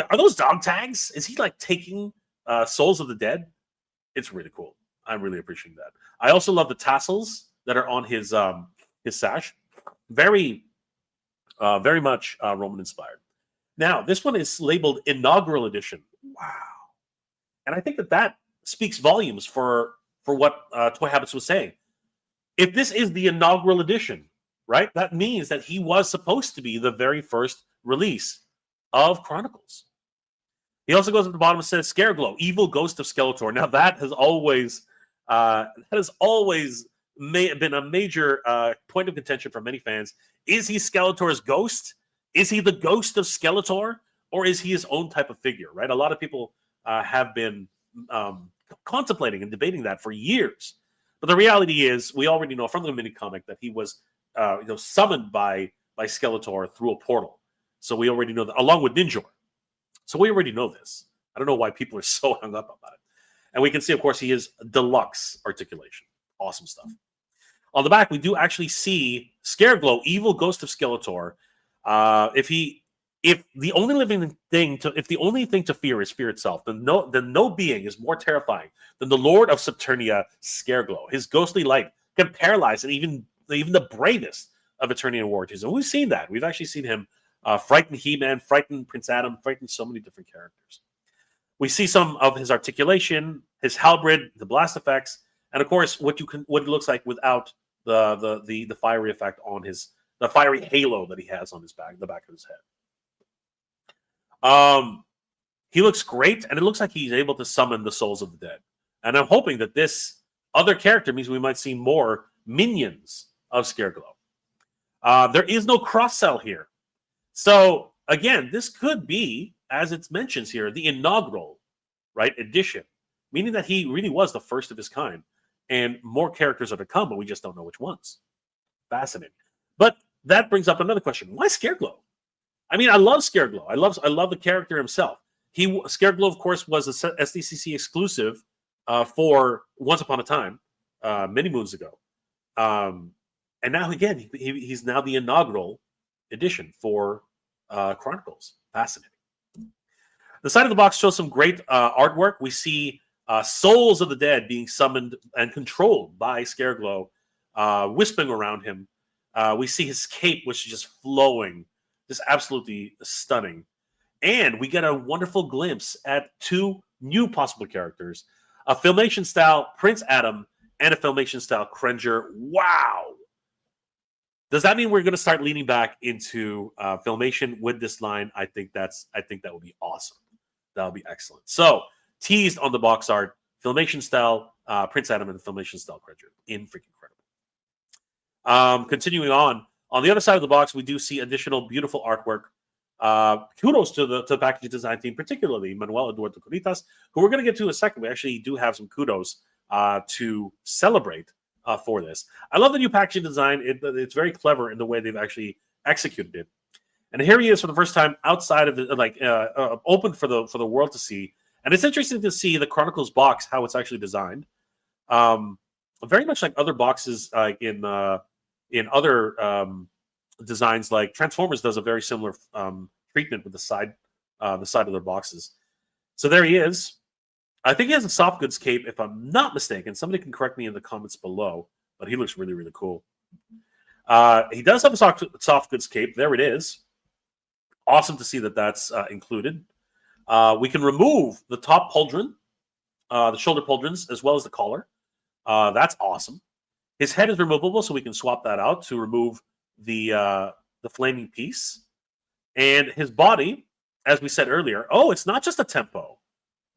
[SPEAKER 1] Are those dog tags? Is he like taking Souls of the Dead? It's really cool. I'm really appreciating that. I also love the tassels that are on his sash. Very much Roman inspired. Now, this one is labeled Inaugural Edition. Wow. And I think that speaks volumes for what Toy Habits was saying. If this is the inaugural edition, right, that means that he was supposed to be the very first release of Chronicles. He also goes at the bottom and says, Scareglow, evil ghost of Skeletor. Now, that has always been a major point of contention for many fans. Is he Skeletor's ghost? Is he the ghost of Skeletor? Or is he his own type of figure, right? A lot of people have been contemplating and debating that for years. But the reality is, we already know from the mini comic that he was summoned by Skeletor through a portal. So we already know that, along with Ninjor. So we already know this. I don't know why people are so hung up about it. And we can see, of course, he is deluxe articulation. Awesome stuff. On the back, we do actually see Scareglow, evil ghost of Skeletor. If the only thing to fear is fear itself, then no being is more terrifying than the Lord of Saturnia, Scareglow. His ghostly light can paralyze and even the bravest of Eternian warriors. And we've seen that. We've actually seen him frighten He-Man, frighten Prince Adam, frighten so many different characters. We see some of his articulation, his halberd, the blast effects, and of course what it looks like without the fiery effect on the fiery halo that he has on the back of his head. He looks great, and it looks like he's able to summon the souls of the dead. And I'm hoping that this other character means we might see more minions of Scareglow. There is no cross-sell here. So, again, this could be, as it mentions here, the inaugural, right, edition, meaning that he really was the first of his kind. And more characters are to come, but we just don't know which ones. Fascinating. But that brings up another question. Why Scareglow? I mean, I love Scareglow. I love the character himself. Scareglow, of course, was a SDCC exclusive for Once Upon a Time, many moons ago. And now, again, he's now the inaugural edition for Chronicles. Fascinating. The side of the box shows some great artwork. We see souls of the dead being summoned and controlled by Scareglow, whispering around him. We see his cape, which is just flowing, just absolutely stunning. And we get a wonderful glimpse at two new possible characters, a Filmation-style Prince Adam and a Filmation-style Krenger. Wow! Does that mean we're going to start leaning back into Filmation with this line? I think that would be awesome. That would be excellent. So, teased on the box art, Filmation-style Prince Adam and Filmation-style Krenger. Freaking incredible. Continuing on the other side of the box, we do see additional beautiful artwork. Kudos to the packaging design team, particularly Manuel Eduardo Coritas, who we're going to get to in a second. We actually do have some kudos to celebrate for this. I love the new packaging design. It's very clever in the way they've actually executed it. And here he is for the first time outside of the open for the world to see. And it's interesting to see the Chronicles box, how it's actually designed. Very much like other boxes in other designs, like Transformers does a very similar treatment with the side of their boxes. So there he is. I think he has a soft goods cape, if I'm not mistaken. Somebody can correct me in the comments below, but he looks really, really cool. He does have a soft goods cape. There it is. Awesome to see that that's included. We can remove the top pauldron, the shoulder pauldrons, as well as the collar. That's awesome. His head is removable, so we can swap that out to remove the flaming piece. And his body, as we said earlier, it's not just a tempo.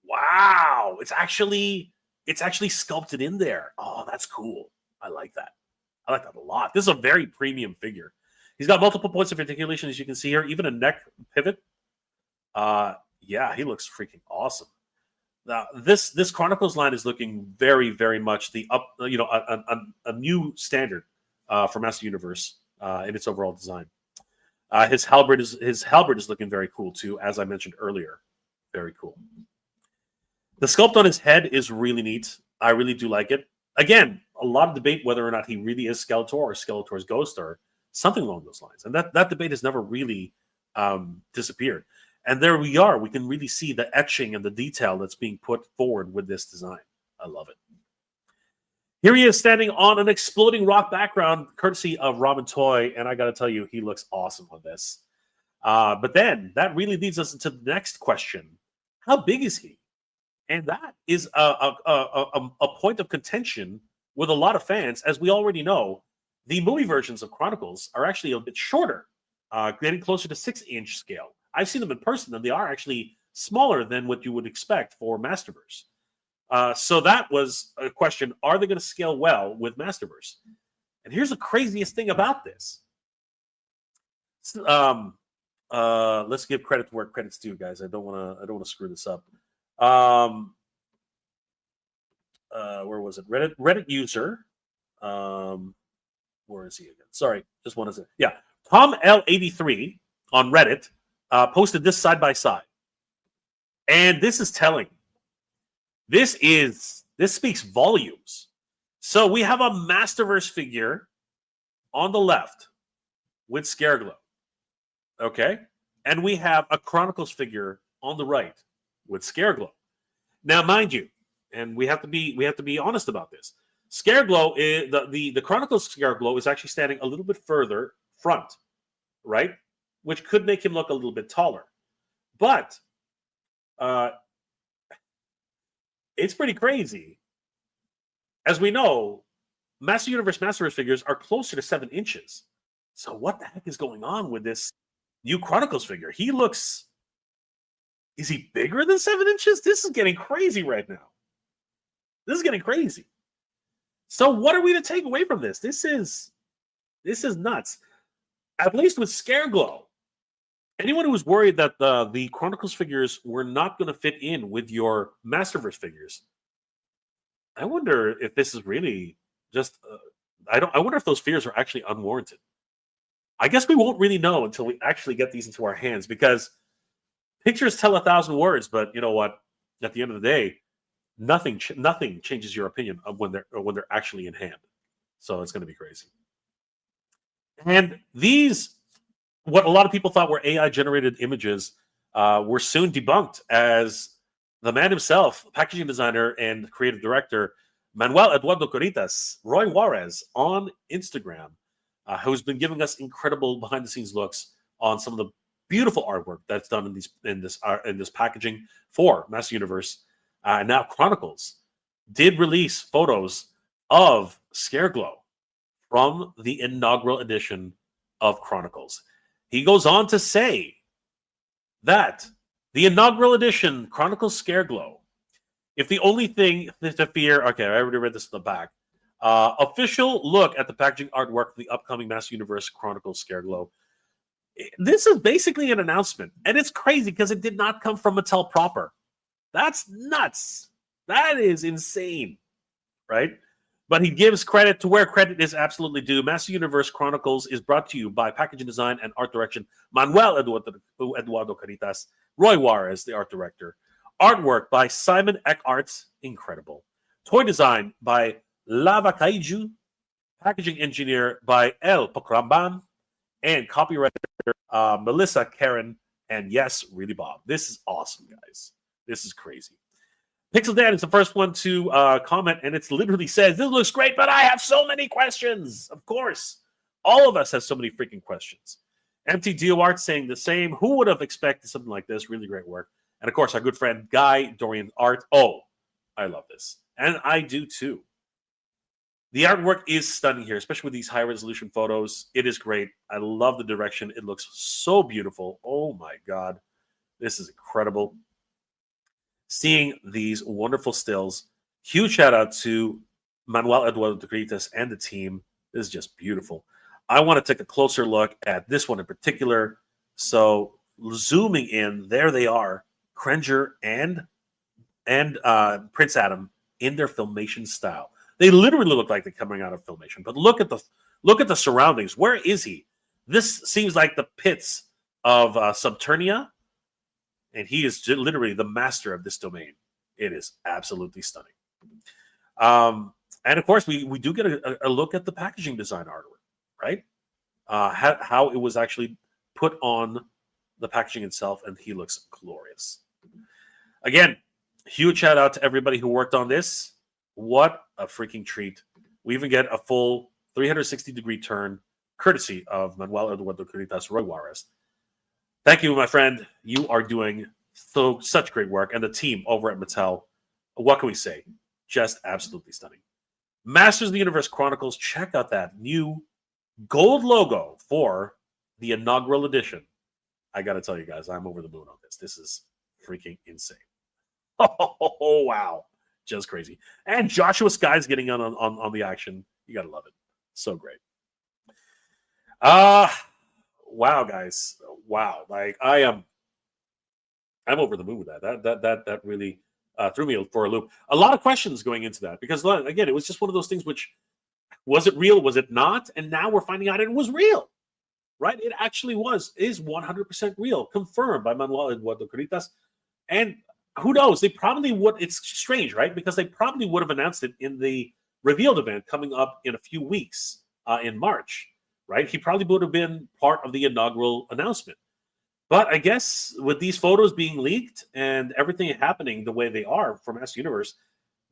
[SPEAKER 1] Wow, it's actually sculpted in there. Oh, that's cool. I like that. I like that a lot. This is a very premium figure. He's got multiple points of articulation, as you can see here, even a neck pivot. Yeah, he looks freaking awesome. Now, this Chronicles line is looking very, very much a new standard for Master Universe in its overall design. His halberd is looking very cool too, as I mentioned earlier. Very cool. The sculpt on his head is really neat. I really do like it. Again, a lot of debate whether or not he really is Skeletor or Skeletor's ghost or something along those lines. And that debate has never really disappeared. And there we are. We can really see the etching and the detail that's being put forward with this design. I love it. Here he is standing on an exploding rock background, courtesy of Robin Toy. And I got to tell you, he looks awesome on this. But then that really leads us into the next question. How big is he? And that is a point of contention with a lot of fans. As we already know, the movie versions of Chronicles are actually a bit shorter, getting closer to 6-inch scale. I've seen them in person, and they are actually smaller than what you would expect for Masterverse. So that was a question: are they going to scale well with Masterverse? And here's the craziest thing about this. Let's give credit where credit's due, guys. I don't want to screw this up. Where was it? Reddit user. Where is he again? Sorry, just one is it. Yeah, Tom L83 on Reddit posted this side by side, and this is telling. This speaks volumes. So we have a Masterverse figure on the left with Scareglow, okay, and we have a Chronicles figure on the right with Scareglow. Now, mind you, and we have to be honest about this. Scareglow is the Chronicles Scareglow is actually standing a little bit further front, right? Which could make him look a little bit taller. But it's pretty crazy. As we know, Master Universe Masterverse figures are closer to 7 inches. So what the heck is going on with this new Chronicles figure? Is he bigger than 7 inches? This is getting crazy right now. This is getting crazy. So what are we to take away from this? This is nuts. At least with Scareglow, anyone who was worried that the Chronicles figures were not going to fit in with your Masterverse figures, I wonder if this is really just. I wonder if those fears are actually unwarranted. I guess we won't really know until we actually get these into our hands, because pictures tell 1,000 words. But you know what? At the end of the day, nothing changes your opinion of when they're actually in hand. So it's going to be crazy. And these, what a lot of people thought were AI generated images, were soon debunked, as the man himself, packaging designer and creative director Manuel Eduardo Coritas, Roy Juarez on Instagram, who's been giving us incredible behind the scenes looks on some of the beautiful artwork that's done in this packaging for Master Universe. And now Chronicles did release photos of Scareglow from the inaugural edition of Chronicles. He goes on to say that the inaugural edition, Chronicles Scareglow, if the only thing to fear, okay, I already read this in the back. Official look at the packaging artwork for the upcoming Master Universe Chronicles Scareglow. This is basically an announcement, and it's crazy because it did not come from Mattel proper. That's nuts. That is insane, right? But he gives credit to where credit is absolutely due. Master Universe Chronicles is brought to you by packaging design and art direction, Manuel Eduardo Caritas, Roy Juarez, the art director. Artwork by Simon Eckhart, incredible. Toy design by Lava Kaiju, packaging engineer by El Pokramban, and copywriter Melissa Karen, and yes, really Bob. This is awesome, guys. This is crazy. Pixel Dan is the first one to comment, and it literally says, "This looks great, but I have so many questions." Of course, all of us have so many freaking questions. MT DioArt saying the same. Who would have expected something like this? Really great work. And of course, our good friend Guy Dorian Art. Oh, I love this, and I do too. The artwork is stunning here, especially with these high-resolution photos. It is great. I love the direction. It looks so beautiful. Oh, my God. This is incredible. Seeing these wonderful stills. Huge shout-out to Manuel Eduardo Caritas and the team. This is just beautiful. I want to take a closer look at this one in particular. So, zooming in, there they are, Cringer and Prince Adam in their Filmation style. They literally look like they're coming out of Filmation. But look at the surroundings. Where is he? This seems like the pits of Subternia, and he is literally the master of this domain. It is absolutely stunning. And of course, we do get a look at the packaging design artwork, right? How it was actually put on the packaging itself, and he looks glorious. Again, huge shout out to everybody who worked on this. What a freaking treat. We even get a full 360-degree turn, courtesy of Manuel Eduardo Caritas, Roy Juarez. Thank you, my friend. You are doing such great work. And the team over at Mattel, what can we say? Just absolutely stunning. Masters of the Universe Chronicles, check out that new gold logo for the inaugural edition. I got to tell you guys, I'm over the moon on this. This is freaking insane. Oh, wow. Just crazy. And Joshua Sky's getting on the action. You gotta love it. So great. Wow, guys. Wow. Like I'm over the moon with that. That really threw me for a loop. A lot of questions going into that because again, it was just one of those things which was it real? Was it not? And now we're finding out it was real. Right? It actually is 100% real, confirmed by Manuel Eduardo Caritas. And who knows? They probably would. It's strange, right? Because they probably would have announced it in the revealed event coming up in a few weeks in March, right? He probably would have been part of the inaugural announcement. But I guess with these photos being leaked and everything happening the way they are from Master Universe,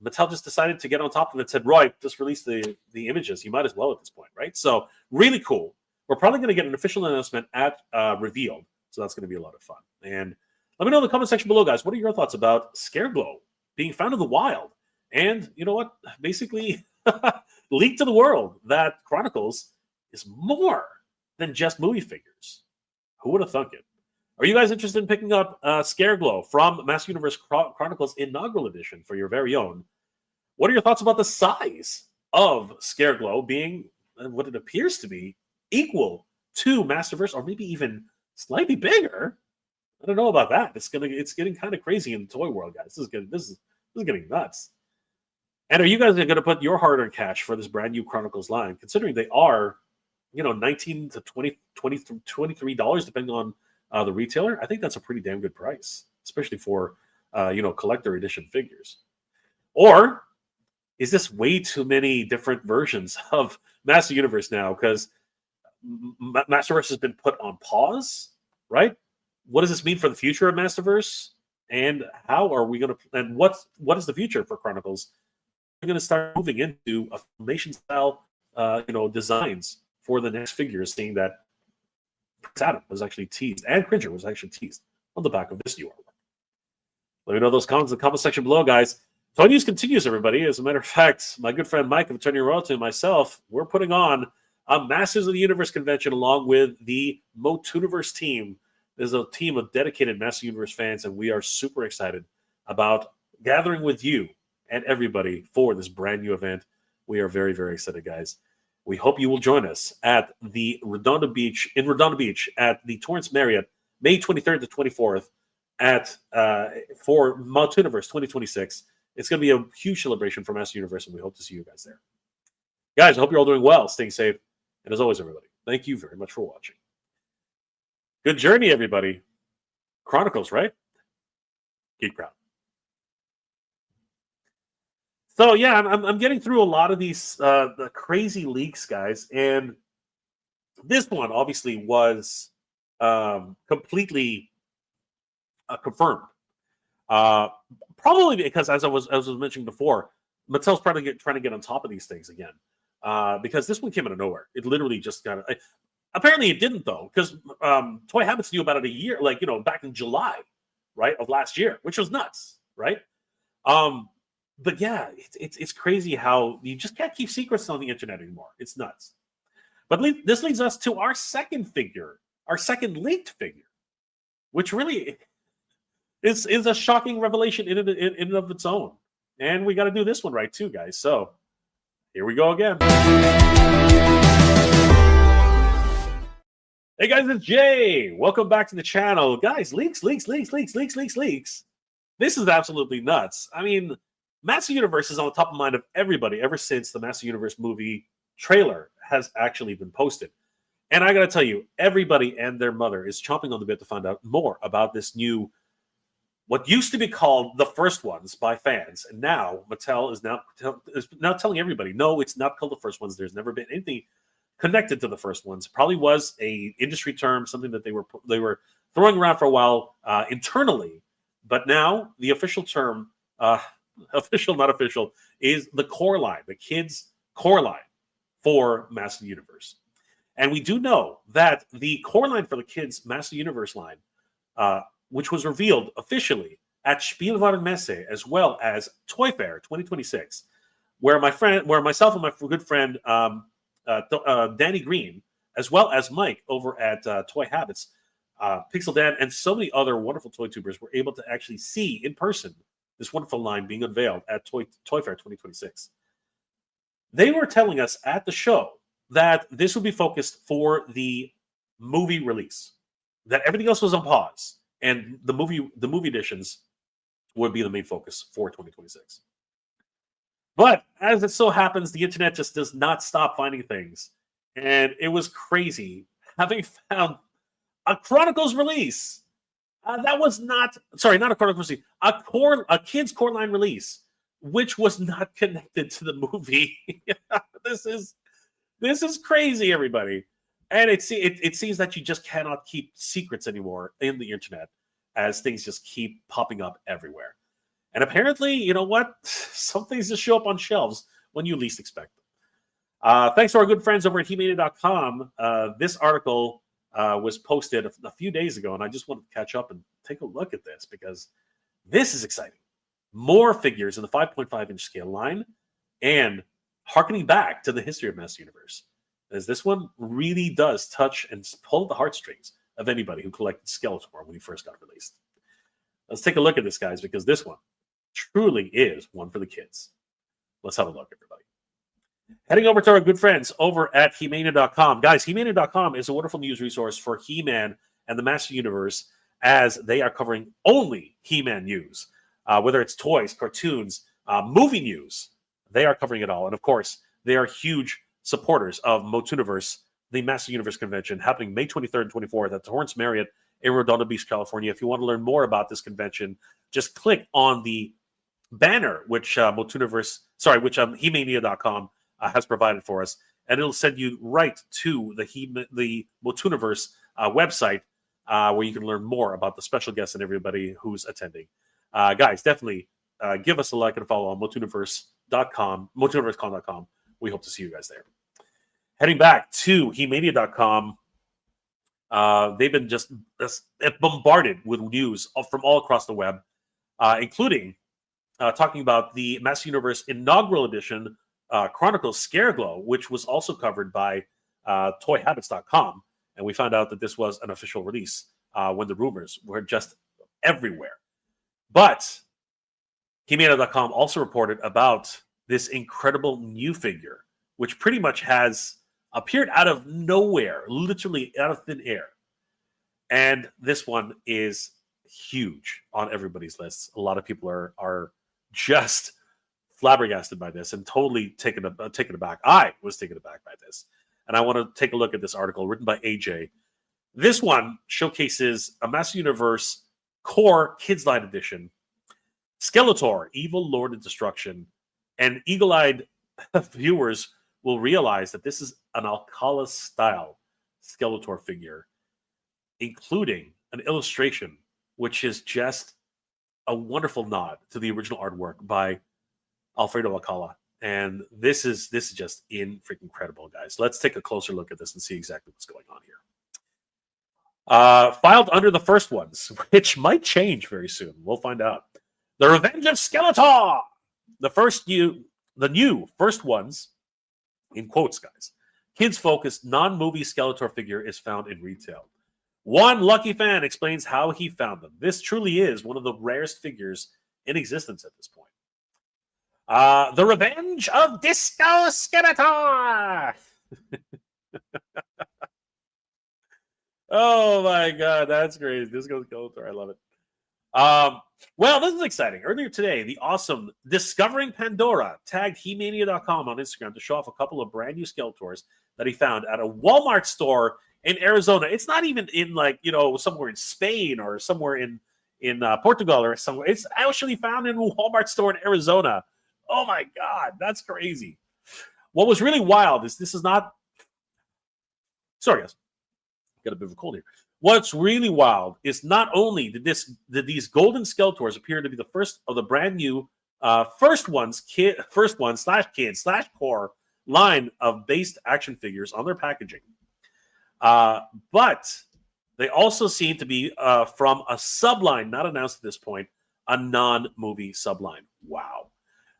[SPEAKER 1] Mattel just decided to get on top of it and said, Roy, just release the images. You might as well at this point, right? So really cool. We're probably going to get an official announcement at Revealed. So that's going to be a lot of fun. And let me know in the comment section below, guys. What are your thoughts about Scareglow being found in the wild? And you know what? Basically, leaked to the world that Chronicles is more than just movie figures. Who would have thunk it? Are you guys interested in picking up Scareglow from Master Universe Chronicles Inaugural Edition for your very own? What are your thoughts about the size of Scareglow being what it appears to be equal to Masterverse, or maybe even slightly bigger? I don't know about that. It's getting kind of crazy in the toy world, guys. This is getting nuts. And are you guys going to put your hard-earned cash for this brand new Chronicles line, considering they are, $19 to $23, depending on the retailer? I think that's a pretty damn good price, especially for collector edition figures. Or is this way too many different versions of Master Universe now? Because Masterverse has been put on pause, right? What does this mean for the future of Masterverse? And how are we going to? And what is the future for Chronicles? We're going to start moving into a Filmation style, designs for the next figures. Seeing that Prince Adam was actually teased, and Cringer was actually teased on the back of this new artwork. Let me know those comments in the comment section below, guys. Toy News continues, everybody. As a matter of fact, my good friend Mike of Attorney Royalty and myself, we're putting on a Masters of the Universe convention along with the Motuniverse team. There's a team of dedicated Master Universe fans, and we are super excited about gathering with you and everybody for this brand new event We are very, very excited, guys. We hope you will join us at the Redondo Beach at the Torrance Marriott, May 23rd to 24th for Motuniverse 2026. It's going to be a huge celebration for Master Universe, and we hope to see you guys there. Guys, I hope you're all doing well, staying safe, and as always, everybody, thank you very much for watching. Good journey, everybody. Chronicles, right? Keep proud. So yeah, I'm getting through a lot of these the crazy leaks, guys, and this one obviously was completely confirmed. Probably because, as I was mentioning before, Mattel's probably trying to get on top of these things again, because this one came out of nowhere. It literally just got. Apparently, it didn't though, because Toy Habits knew about it a year, back in July, right, of last year, which was nuts, right? But yeah, it's crazy how you just can't keep secrets on the internet anymore. It's nuts. But this leads us to our second figure, our second leaked figure, which really is a shocking revelation in and of its own. And we got to do this one right too, guys. So here we go again. Hey guys, it's Jay. Welcome back to the channel. Guys, leaks. This is absolutely nuts. I mean, Master Universe is on the top of mind of everybody ever since the Master Universe movie trailer has actually been posted. And I got to tell you, everybody and their mother is chomping on the bit to find out more about this new, what used to be called the First Ones by fans. And now Mattel is now telling everybody, no, it's not called the First Ones. There's never been anything connected to the First Ones. Probably was a industry term, something that they were throwing around for a while internally. But now the official term, official, not official, is the core line, the kids' core line for Master Universe. And we do know that the core line for the kids' Master Universe line, which was revealed officially at Spielwarenmesse as well as Toy Fair 2026, where myself and my good friend Danny Green, as well as Mike over at Toy Habits, Pixel Dan, and so many other wonderful toy tubers were able to actually see in person this wonderful line being unveiled at Toy Fair 2026. They were telling us at the show that this would be focused for the movie release, that everything else was on pause, and the movie editions would be the main focus for 2026. But as it so happens, the internet just does not stop finding things, and it was crazy having found a Chronicles release. That was not a Chronicles release, a kids core line release, which was not connected to the movie. This is crazy, everybody. And it seems that you just cannot keep secrets anymore in the internet, as things just keep popping up everywhere. And apparently, you know what? Some things just show up on shelves when you least expect them. Thanks to our good friends over at HeMania.com. This article was posted a few days ago, and I just wanted to catch up and take a look at this because this is exciting. More figures in the 5.5-inch scale line, and harkening back to the history of Master Universe, as this one really does touch and pull the heartstrings of anybody who collected Skeletor when he first got released. Let's take a look at this, guys, because this one truly is one for the kids. Let's have a look, everybody. Heading over to our good friends over at HeMania.com. Guys, HeMania.com is a wonderful news resource for He-Man and the Master Universe, as they are covering only He-Man news. Whether it's toys, cartoons, movie news, they are covering it all. And of course, they are huge supporters of Motuniverse, the Master Universe convention, happening May 23rd and 24th at the Torrance Marriott in Redondo Beach, California. If you want to learn more about this convention, just click on the banner which HeMania.com has provided for us, and it'll send you right to the Motuniverse website, where you can learn more about the special guests and everybody who's attending. Guys, definitely give us a like and a follow on Motuniverse.com, Motuniversecon.com. We hope to see you guys there. Heading back to HeMania.com, they've been just bombarded with news from all across the web, including talking about the Master Universe inaugural edition, Chronicles Scareglow, which was also covered by ToyHabits.com. And we found out that this was an official release when the rumors were just everywhere. But HeMania.com also reported about this incredible new figure, which pretty much has appeared out of nowhere, literally out of thin air. And this one is huge on everybody's lists. A lot of people are just flabbergasted by this and totally taken aback. I was taken aback by this. And I want to take a look at this article written by AJ. This one showcases a Motuniverse Core Kids Line Edition, Skeletor, Evil Lord of Destruction, and eagle-eyed viewers will realize that this is an Alcala-style Skeletor figure, including an illustration, which is just a wonderful nod to the original artwork by Alfredo Alcala. And this is just freaking incredible, guys. Let's take a closer look at this and see exactly what's going on here. Filed under the first ones, which might change very soon. We'll find out. The Revenge of Skeletor! The new first ones, in quotes, guys. Kids-focused, non-movie Skeletor figure is found in retail. One lucky fan explains how he found them. This truly is one of the rarest figures in existence at this point. The Revenge of Disco Skeletor! Oh my god, that's crazy. Disco Skeletor, I love it. Well, this is exciting. Earlier today, the awesome Discovering Pandora tagged He-Mania.com on Instagram to show off a couple of brand new Skeletors that he found at a Walmart store in Arizona. It's not even in somewhere in Spain or somewhere in Portugal or somewhere. It's actually found in a Walmart store in Arizona. Oh my god, that's crazy. What was really wild is this is not. Sorry, guys, got a bit of a cold here. What's really wild is not only did these golden Skeletors appear to be the first of the brand new first one / core line of based action figures on their packaging, but they also seem to be from a subline not announced at this point, a non-movie subline. Wow,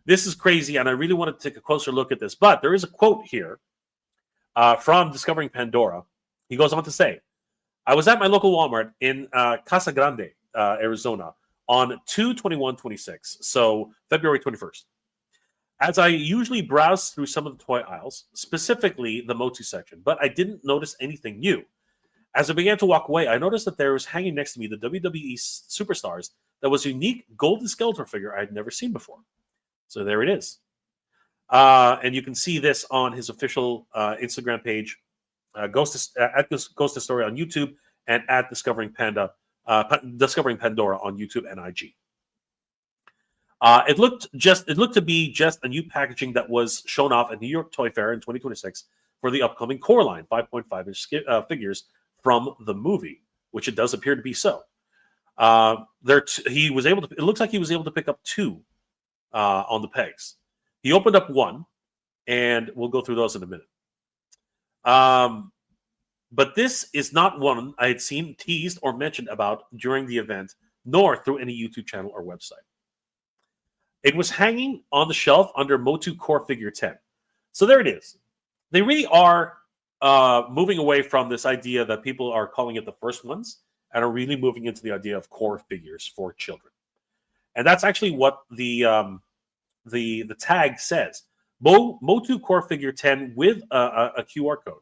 [SPEAKER 1] this is crazy, and I really want to take a closer look at this. But there is a quote here from Discovering Pandora. He goes on to say, I was at my local Walmart in Casa Grande, Arizona, on 2/21/26, so February 21st. As I usually browse through some of the toy aisles, specifically the Motu section, but I didn't notice anything new. As I began to walk away, I noticed that there was hanging next to me the WWE Superstars that was a unique golden Skeletor figure I had never seen before. So there it is. And you can see this on his official Instagram page, Ghost to Story on YouTube, and at Discovering Pandora on YouTube and IG. It looked to be just a new packaging that was shown off at New York Toy Fair in 2026 for the upcoming Core line 5.5-inch figures from the movie, which it does appear to be so. It looks like he was able to pick up two on the pegs. He opened up one, and we'll go through those in a minute. But this is not one I had seen teased or mentioned about during the event, nor through any YouTube channel or website. It was hanging on the shelf under Motu Core Figure 10. So there it is. They really are moving away from this idea that people are calling it the first ones and are really moving into the idea of core figures for children. And that's actually what the tag says. Motu Core Figure 10 with a QR code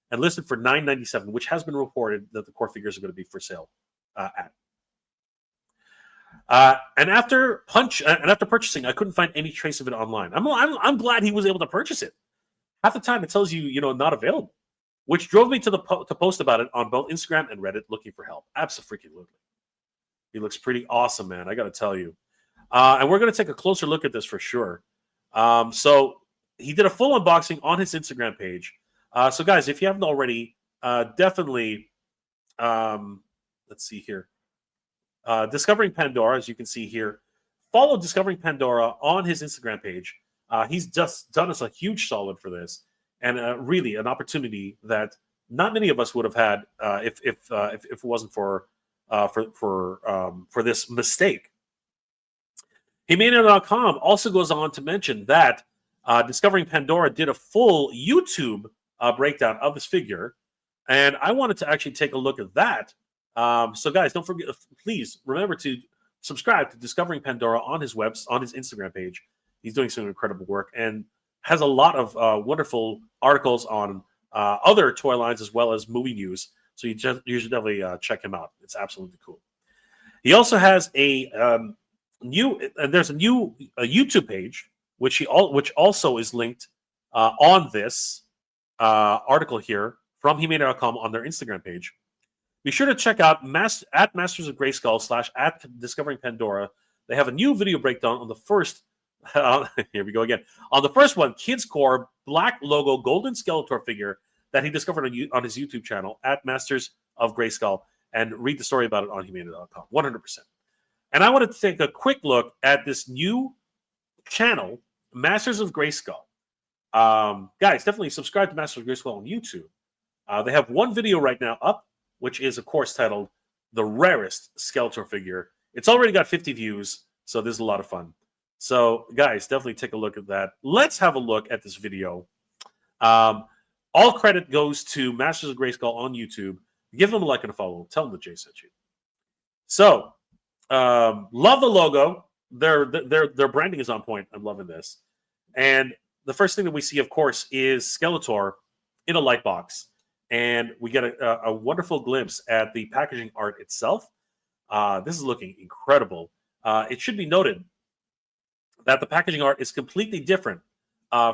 [SPEAKER 1] and listed for $9.97, which has been reported that the core figures are going to be for sale at. And after purchasing, I couldn't find any trace of it online. I'm glad he was able to purchase it. Half the time it tells you, not available, which drove me to post about it on both Instagram and Reddit, looking for help. Absolutely. He looks pretty awesome, man. I got to tell you. And we're going to take a closer look at this for sure. So he did a full unboxing on his Instagram page. So guys, if you haven't already, definitely, let's see here. Discovering Pandora, as you can see here. Follow Discovering Pandora on his Instagram page. He's just done us a huge solid for this, and really an opportunity that not many of us would have had if it wasn't for this mistake. He-Mania.com also goes on to mention that Discovering Pandora did a full YouTube breakdown of this figure, and I wanted to actually take a look at that. So guys, don't forget, please remember to subscribe to Discovering Pandora on his Instagram page. He's doing some incredible work and has a lot of wonderful articles on other toy lines as well as movie news. So you should definitely check him out. It's absolutely cool. He also has a there's a new YouTube page which also is linked on this article here from He-Man.com on their Instagram page. Be sure to check out at Masters of Grayskull / at Discovering Pandora. They have a new video breakdown on the first. Here we go again. On the first one, Kids Core black logo golden Skeletor figure that he discovered on his YouTube channel at Masters of Grayskull, and read the story about it on He-Man.com. 100%. And I wanted to take a quick look at this new channel, Masters of Grayskull. Guys, definitely subscribe to Masters of Grayskull on YouTube. They have one video right now up, which is, of course, titled The Rarest Skeletor Figure. It's already got 50 views, so this is a lot of fun. So, guys, definitely take a look at that. Let's have a look at this video. All credit goes to Masters of Grayskull on YouTube. Give them a like and a follow. Tell them that Jay sent you. So, love the logo. Their branding is on point. I'm loving this. And the first thing that we see, of course, is Skeletor in a light box. And we get a wonderful glimpse at the packaging art itself. This is looking incredible. It should be noted that the packaging art is completely different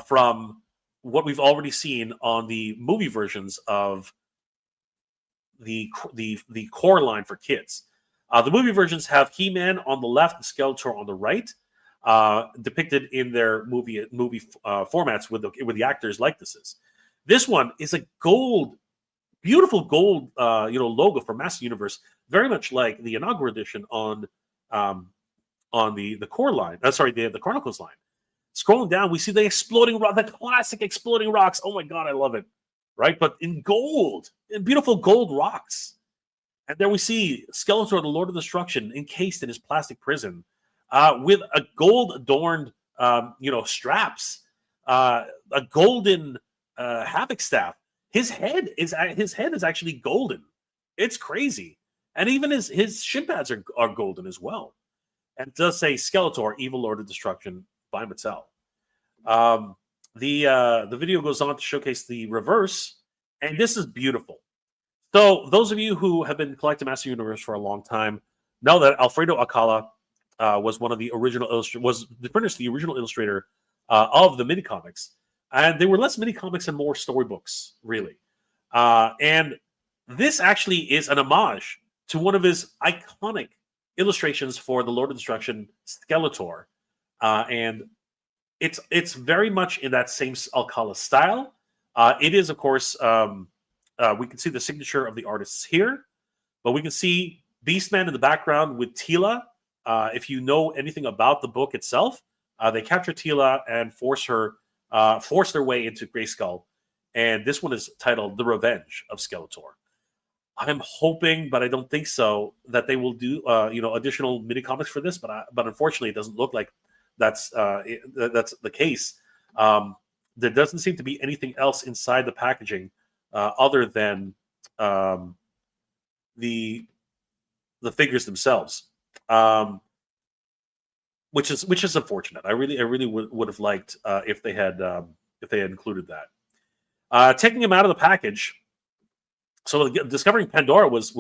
[SPEAKER 1] from what we've already seen on the movie versions of the core line for kids. The movie versions have He-Man on the left and Skeletor on the right, depicted in their movie formats with the actors' likenesses. This one is a beautiful gold, logo for Motuniverse, very much like the inaugural edition on the core line. The Chronicles line. Scrolling down, we see the exploding rock, the classic exploding rocks. Oh my god, I love it! Right, but in gold, in beautiful gold rocks. And there we see Skeletor, the Lord of Destruction, encased in his plastic prison, with a gold-adorned, straps, a golden havoc staff. His head is actually golden. It's crazy, and even his shin pads are golden as well. And it does say Skeletor, Evil Lord of Destruction by Mattel. The video goes on to showcase the reverse, and this is beautiful. So those of you who have been collecting Motuniverse for a long time know that Alfredo Alcala was one of the original the original illustrator of the mini comics, and they were less mini comics and more storybooks, really. And this actually is an homage to one of his iconic illustrations for the Lord of Destruction, Skeletor, and it's very much in that same Alcala style. It is, of course, we can see the signature of the artists here, but we can see Beastman in the background with Teela. If you know anything about the book itself, they capture Teela and force their way into Grayskull, and this one is titled "The Revenge of Skeletor." I'm hoping, but I don't think so, that they will do additional mini comics for this. But unfortunately, it doesn't look like that's the case. There doesn't seem to be anything else inside the packaging other than the figures themselves, which is unfortunate. I really would have liked if they had included that. Taking them out of the package. So Discovering Pandora was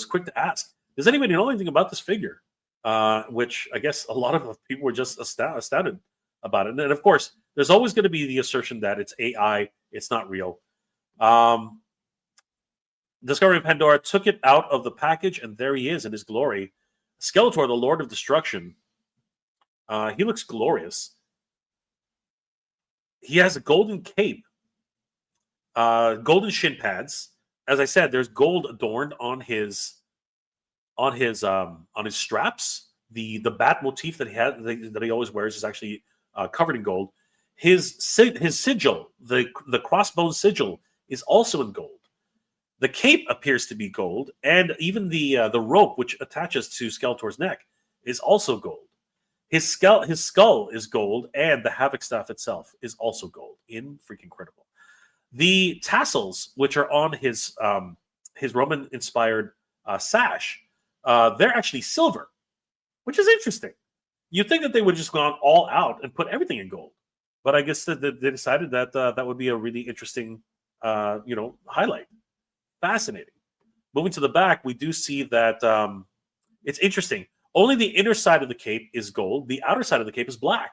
[SPEAKER 1] quick to ask, does anybody know anything about this figure? Which I guess a lot of people were just astounded about it. And of course, there's always going to be the assertion that it's AI, it's not real. Discovering Pandora took it out of the package, and there he is in his glory. Skeletor, the Lord of Destruction. He looks glorious. He has a golden cape, golden shin pads. As I said, there's gold adorned on his straps. The bat motif that he always wears is actually covered in gold. His sigil, the crossbone sigil, is also in gold. The cape appears to be gold, and even the rope which attaches to Skeletor's neck is also gold. His skull is gold, and the Havoc staff itself is also gold. Freaking incredible. The tassels, which are on his Roman-inspired sash, they're actually silver, which is interesting. You'd think that they would have just gone all out and put everything in gold, but I guess that they decided that that would be a really interesting, highlight. Fascinating. Moving to the back, we do see that it's interesting. Only the inner side of the cape is gold. The outer side of the cape is black,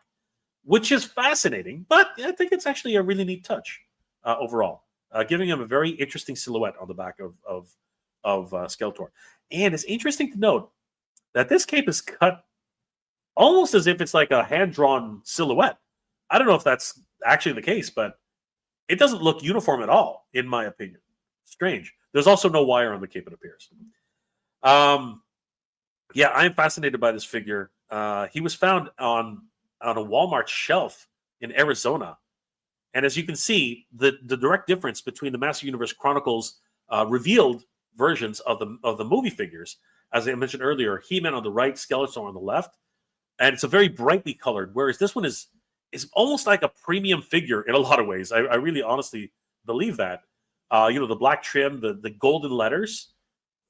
[SPEAKER 1] which is fascinating. But I think it's actually a really neat touch overall, giving him a very interesting silhouette on the back of Skeletor. And it's interesting to note that this cape is cut almost as if it's like a hand-drawn silhouette. I don't know if that's actually the case, but it doesn't look uniform at all, in my opinion. Strange. There's also no wire on the cape, it appears. Yeah, I am fascinated by this figure. He was found on a Walmart shelf in Arizona. And as you can see, the direct difference between the Master Universe Chronicles revealed versions of the movie figures, as I mentioned earlier, He-Man on the right, Skeletor on the left, and it's a very brightly colored, whereas this one is almost like a premium figure in a lot of ways. I really honestly believe that. The black trim, the golden letters,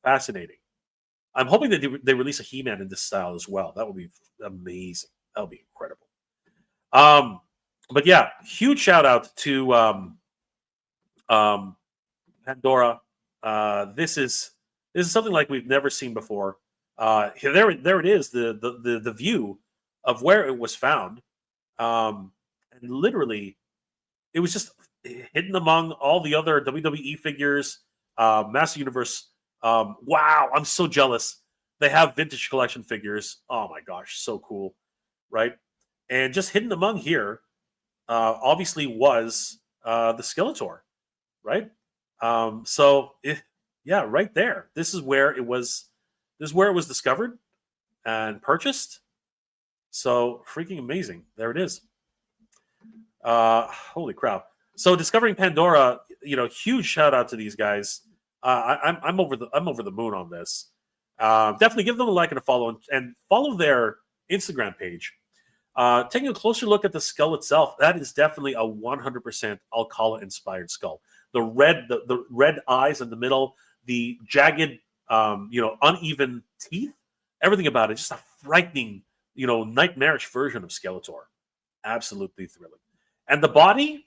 [SPEAKER 1] fascinating. I'm hoping that they release a He-Man in this style as well. That would be amazing. That would be incredible. But yeah, huge shout out to Pandora. This is something like we've never seen before. There it is, the view of where it was found, and literally, it was just hidden among all the other WWE figures, Master Universe. Wow, I'm so jealous. They have vintage collection figures. Oh my gosh, so cool, right? And just hidden among here, obviously was the Skeletor, right? Yeah, right there. This is where it was. This is where it was discovered and purchased. So freaking amazing. There it is. Holy crap. So discovering Pandora, huge shout out to these guys. I'm over the moon on this. Definitely give them a like and a follow, and follow their Instagram page. Taking a closer look at the skull itself, that is definitely a 100% Alcala inspired skull. The red eyes in the middle, the jagged, uneven teeth, everything about it, just a frightening, nightmarish version of Skeletor. Absolutely thrilling. And the body,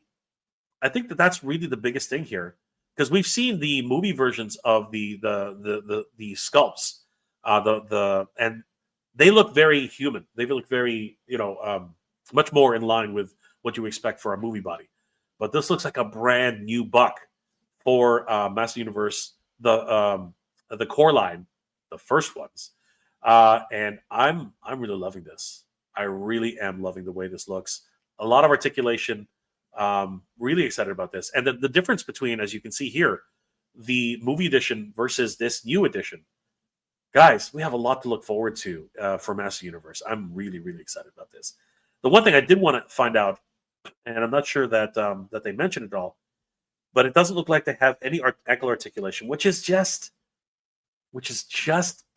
[SPEAKER 1] I think that's really the biggest thing here, because we've seen the movie versions of the sculpts, and they look very human. They look very, much more in line with what you expect for a movie body. But this looks like a brand new buck for Master Universe, the core line, the first ones. And I'm really loving this. I really am loving the way this looks. A lot of articulation. Really excited about this. And the difference between, as you can see here, the movie edition versus this new edition. Guys, we have a lot to look forward to for Master Universe. I'm really, really excited about this. The one thing I did want to find out, and I'm not sure that that they mentioned it all, but it doesn't look like they have any ankle articulation, which is just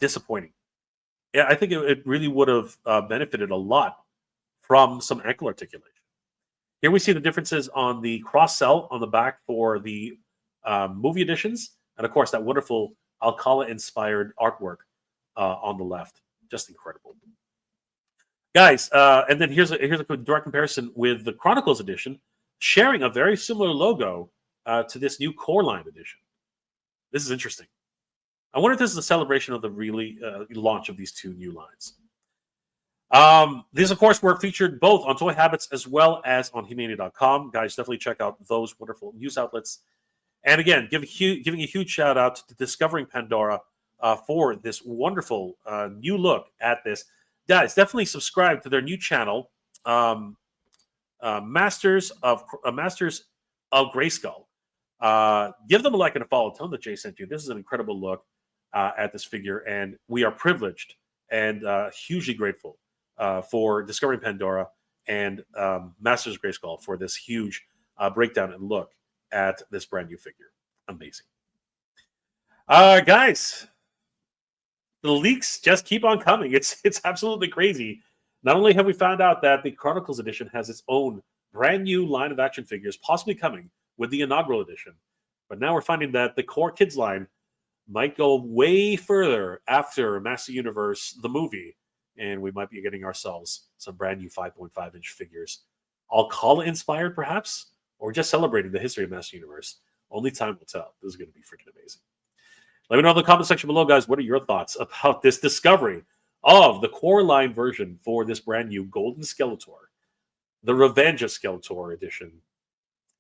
[SPEAKER 1] disappointing. Yeah, I think it really would have benefited a lot from some ankle articulation. Here we see the differences on the cross cell on the back for the movie editions, and of course that wonderful Alcala-inspired artwork on the left. Just incredible, guys. And then here's a direct comparison with the Chronicles edition, sharing a very similar logo to this new core line edition. This is interesting. I wonder if this is a celebration of the launch of these two new lines. These, of course, were featured both on Toy Habits as well as on He-Mania.com. Guys, definitely check out those wonderful news outlets. And again, giving a huge shout out to Discovering Pandora for this wonderful new look at this. Guys, definitely subscribe to their new channel, Masters of Grayskull. Give them a like and a follow. Tell them that Jay sent you. This is an incredible look at this figure, and we are privileged and hugely grateful for Discovering Pandora and Masters of Grayskull for this huge breakdown and look at this brand new figure. Amazing. Guys, the leaks just keep on coming. It's absolutely crazy. Not only have we found out that the Chronicles edition has its own brand new line of action figures possibly coming with the inaugural edition, but now we're finding that the core kids line might go way further after Master Universe, the movie, and we might be getting ourselves some brand new 5.5-inch figures. I'll call it inspired, perhaps, or just celebrating the history of Master Universe. Only time will tell. This is going to be freaking amazing. Let me know in the comment section below, guys. What are your thoughts about this discovery of the core line version for this brand new Golden Skeletor, the Revenge of Skeletor edition?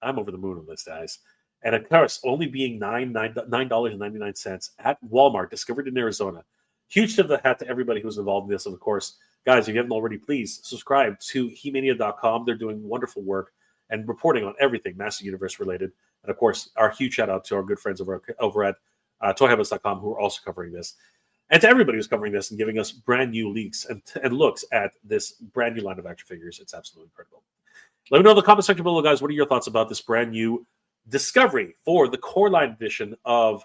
[SPEAKER 1] I'm over the moon on this, guys. And of course, only being $9.99 at Walmart, discovered in Arizona. Huge tip of the hat to everybody who's involved in this. And of course, guys, if you haven't already, please subscribe to He-Mania.com. They're doing wonderful work and reporting on everything Master Universe related. And of course, our huge shout out to our good friends over at ToyHabits.com, who are also covering this. And to everybody who's covering this and giving us brand new leaks and looks at this brand new line of action figures. It's absolutely incredible. Let me know in the comment section below, guys. What are your thoughts about this brand new discovery for the core line edition of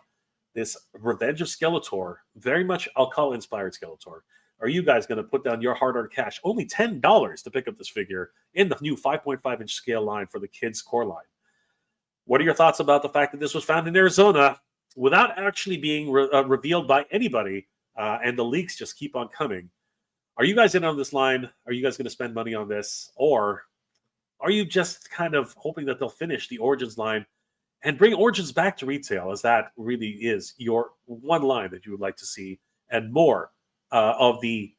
[SPEAKER 1] this Revenge of Skeletor? Very much, I'll call inspired Skeletor. Are you guys going to put down your hard-earned cash? Only $10 to pick up this figure in the new 5.5-inch scale line for the kids' core line. What are your thoughts about the fact that this was found in Arizona without actually being revealed by anybody, and the leaks just keep on coming? Are you guys in on this line? Are you guys going to spend money on this? Or are you just kind of hoping that they'll finish the Origins line and bring Origins back to retail, as that really is your one line that you would like to see, and more of the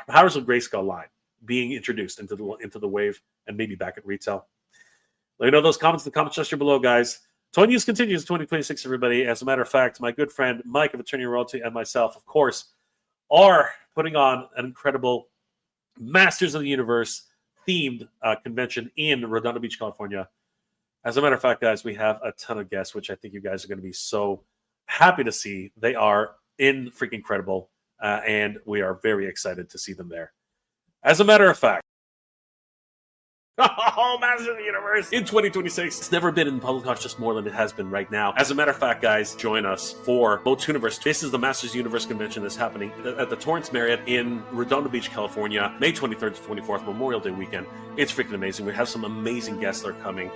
[SPEAKER 1] Powers of Grayskull line being introduced into the wave and maybe back at retail? Let me know those comments in the comment section below, guys. Toy News continues in 2026, everybody. As a matter of fact, my good friend Mike of Attorney Royalty and myself, of course, are putting on an incredible Masters of the Universe themed convention in Redondo Beach, California. As a matter of fact, guys, we have a ton of guests, which I think you guys are going to be so happy to see. They are freaking incredible, and we are very excited to see them there. As a matter of fact, oh, Masters of the Universe in 2026. It's never been in public consciousness more than it has been right now. As a matter of fact, guys, join us for Motuniverse. This is the Masters Universe convention that's happening at the Torrance Marriott in Redondo Beach, California, May 23rd to 24th, Memorial Day weekend. It's freaking amazing. We have some amazing guests that are coming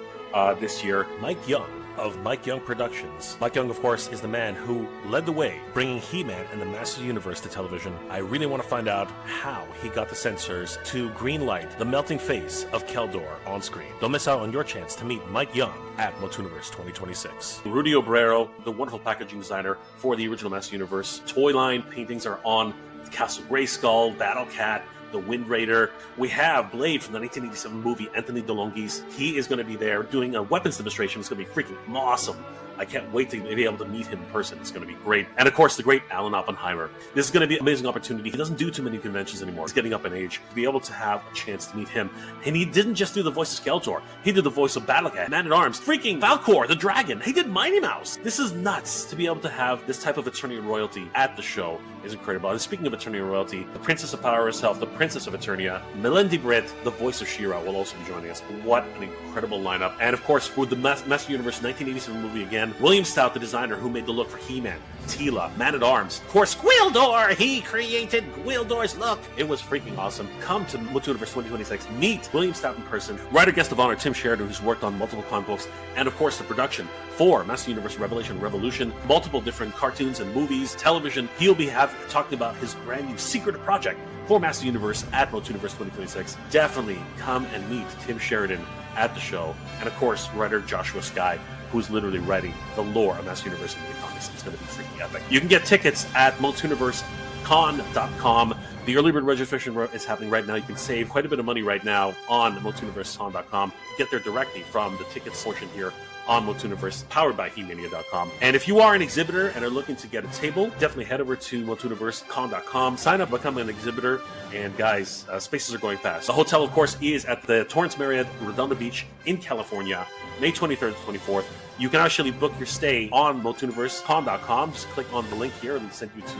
[SPEAKER 1] this year. Mike Young of Mike Young Productions. Mike Young, of course, is the man who led the way bringing He-Man and the Masters Universe to television. I really want to find out how he got the censors to greenlight the melting face of Keldor on screen. Don't miss out on your chance to meet Mike Young at Motuniverse 2026. Rudy Obrero, the wonderful packaging designer for the original Masters Universe toy line paintings, are on Castle Grayskull, Battle Cat, the Wind Raider. We have Blade from the 1987 movie, Anthony DeLonghi's. He is going to be there doing a weapons demonstration. It's going to be freaking awesome. I can't wait to be able to meet him in person. It's going to be great. And of course, the great Alan Oppenheimer. This is going to be an amazing opportunity. He doesn't do too many conventions anymore. He's getting up in age. To be able to have a chance to meet him. And he didn't just do the voice of Skeletor. He did the voice of Battlecat, Man-at-Arms, freaking Valkor, the Dragon. He did Mighty Mouse. This is nuts. To be able to have this type of Eternia royalty at the show is incredible. And speaking of Eternia royalty, the Princess of Power herself, the Princess of Eternia, Melendi Britt, the voice of She-Ra, will also be joining us. What an incredible lineup. And of course, for the Master Universe 1987 movie again, William Stout, the designer who made the look for He-Man, Teela, Man-at-Arms, of course, Gwildor. He created Gwildor's look. It was freaking awesome. Come to Motuniverse 2026. Meet William Stout in person. Writer guest of honor Tim Sheridan, who's worked on multiple comic books, and of course the production for Master Universe Revelation Revolution, multiple different cartoons and movies, television. He'll be talking about his brand new secret project for Master Universe at Motuniverse 2026. Definitely come and meet Tim Sheridan at the show. And of course, writer Joshua Skye, who's literally writing the lore of Master Universe in the comics. It's going to be freaking epic. You can get tickets at Motuniversecon.com. The early bird registration is happening right now. You can save quite a bit of money right now on Motuniversecon.com. Get there directly from the tickets portion here on Motuniverse, powered by He-Mania.com. And if you are an exhibitor and are looking to get a table, definitely head over to Motuniversecon.com. Sign up, become an exhibitor, and guys, spaces are going fast. The hotel, of course, is at the Torrance Marriott, Redondo Beach in California, May 23rd to 24th. You can actually book your stay on Motuniversecon.com. Just click on the link here and send you to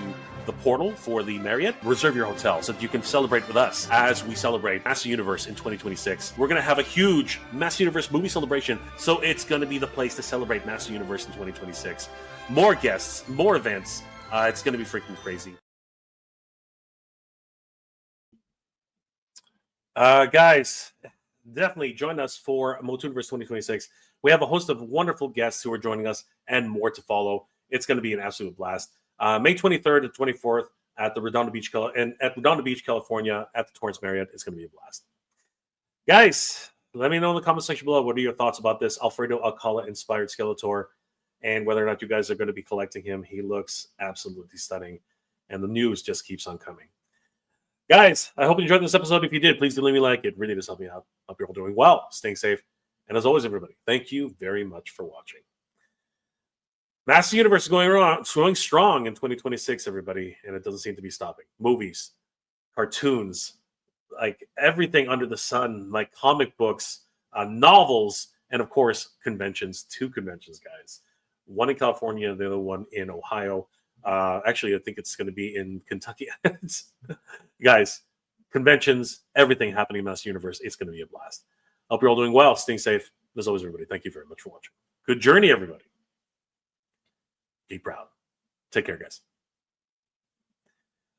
[SPEAKER 1] the portal for the Marriott. Reserve your hotel so that you can celebrate with us as we celebrate Master Universe in 2026. We're going to have a huge Master Universe movie celebration, so it's going to be the place to celebrate Master Universe in 2026. More guests, more events. It's going to be freaking crazy. Guys, definitely join us for Motuniverse 2026. We have a host of wonderful guests who are joining us and more to follow. It's going to be an absolute blast. May 23rd to 24th at the Redondo Beach, California, at the Torrance Marriott. It's going to be a blast. Guys, let me know in the comment section below, what are your thoughts about this Alfredo Alcala-inspired Skeletor, and whether or not you guys are going to be collecting him. He looks absolutely stunning, and the news just keeps on coming. Guys, I hope you enjoyed this episode. If you did, please do leave me a like. It really does help me out. Hope you're all doing well, staying safe, and as always, everybody, thank you very much for watching. Master Universe is going strong in 2026, everybody, and it doesn't seem to be stopping. Movies, cartoons, like everything under the sun, like comic books, novels, and of course, conventions. 2 conventions, guys. One in California, the other one in Ohio. Actually, I think it's going to be in Kentucky. Guys, conventions, everything happening in Master Universe. It's going to be a blast. Hope you're all doing well, staying safe. As always, everybody, thank you very much for watching. Good journey, everybody. Be proud. Take care, guys.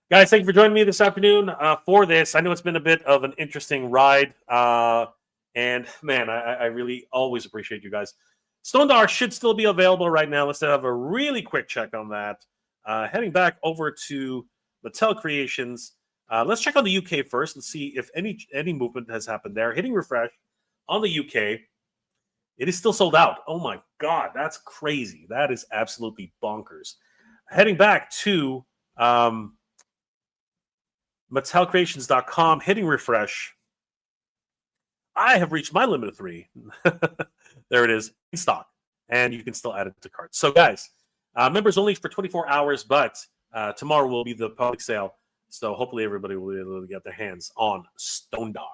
[SPEAKER 1] Guys, thank you for joining me this afternoon for this. I know it's been a bit of an interesting ride. And, man, I really always appreciate you guys. Stonedar should still be available right now. Let's have a really quick check on that. Heading back over to Mattel Creations. Let's check on the UK first and see if any movement has happened there. Hitting refresh on the UK. It is still sold out. Oh, my God. That's crazy. That is absolutely bonkers. Heading back to MattelCreations.com, hitting refresh. I have reached my limit of 3. There it is, in stock. And you can still add it to carts. So, guys, members only for 24 hours, but tomorrow will be the public sale. So hopefully everybody will be able to get their hands on Stonedar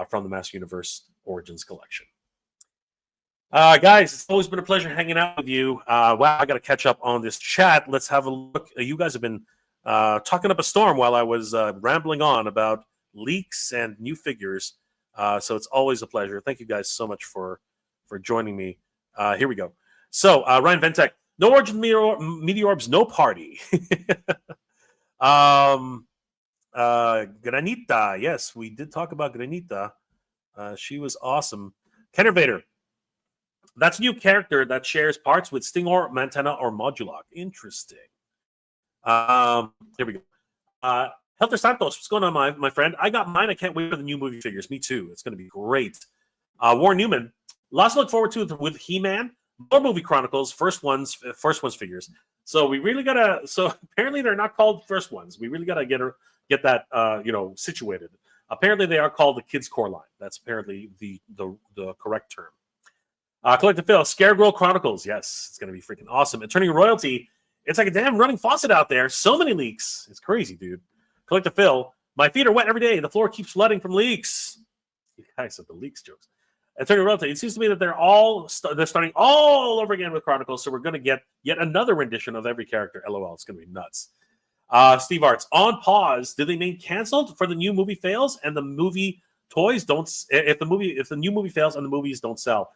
[SPEAKER 1] from the Master Universe Origins Collection. Guys, it's always been a pleasure hanging out with you. Wow, I got to catch up on this chat. Let's have a look. You guys have been talking up a storm while I was rambling on about leaks and new figures. So it's always a pleasure. Thank you guys so much for joining me. Here we go. So Ryan Ventek, no Origin Meteorbs, no party. Granita, yes, we did talk about Granita. She was awesome. Kenner Vader, that's a new character that shares parts with Stingor, Mantana, or Modulok. Interesting. Here we go. Helter Santos, what's going on, my friend? I got mine. I can't wait for the new movie figures. Me too. It's going to be great. Warren Newman, lots to look forward to with He-Man. More movie Chronicles, first ones figures. So we really gotta. So apparently they're not called first ones. We really gotta get that situated. Apparently they are called the Kids Core line. That's apparently the correct term. Collective Phil, Scareglow Chronicles. Yes, it's gonna be freaking awesome. And turning royalty, it's like a damn running faucet out there. So many leaks. It's crazy, dude. Collective Phil, my feet are wet every day. The floor keeps flooding from leaks. You guys have the leaks jokes. Attorney Royalty, it seems to me that they're starting all over again with Chronicles, so we're going to get yet another rendition of every character. LOL, it's going to be nuts. Steve Arts, on pause. Did they mean canceled for the new movie fails and the movie toys don't? If the new movie fails and the movies don't sell,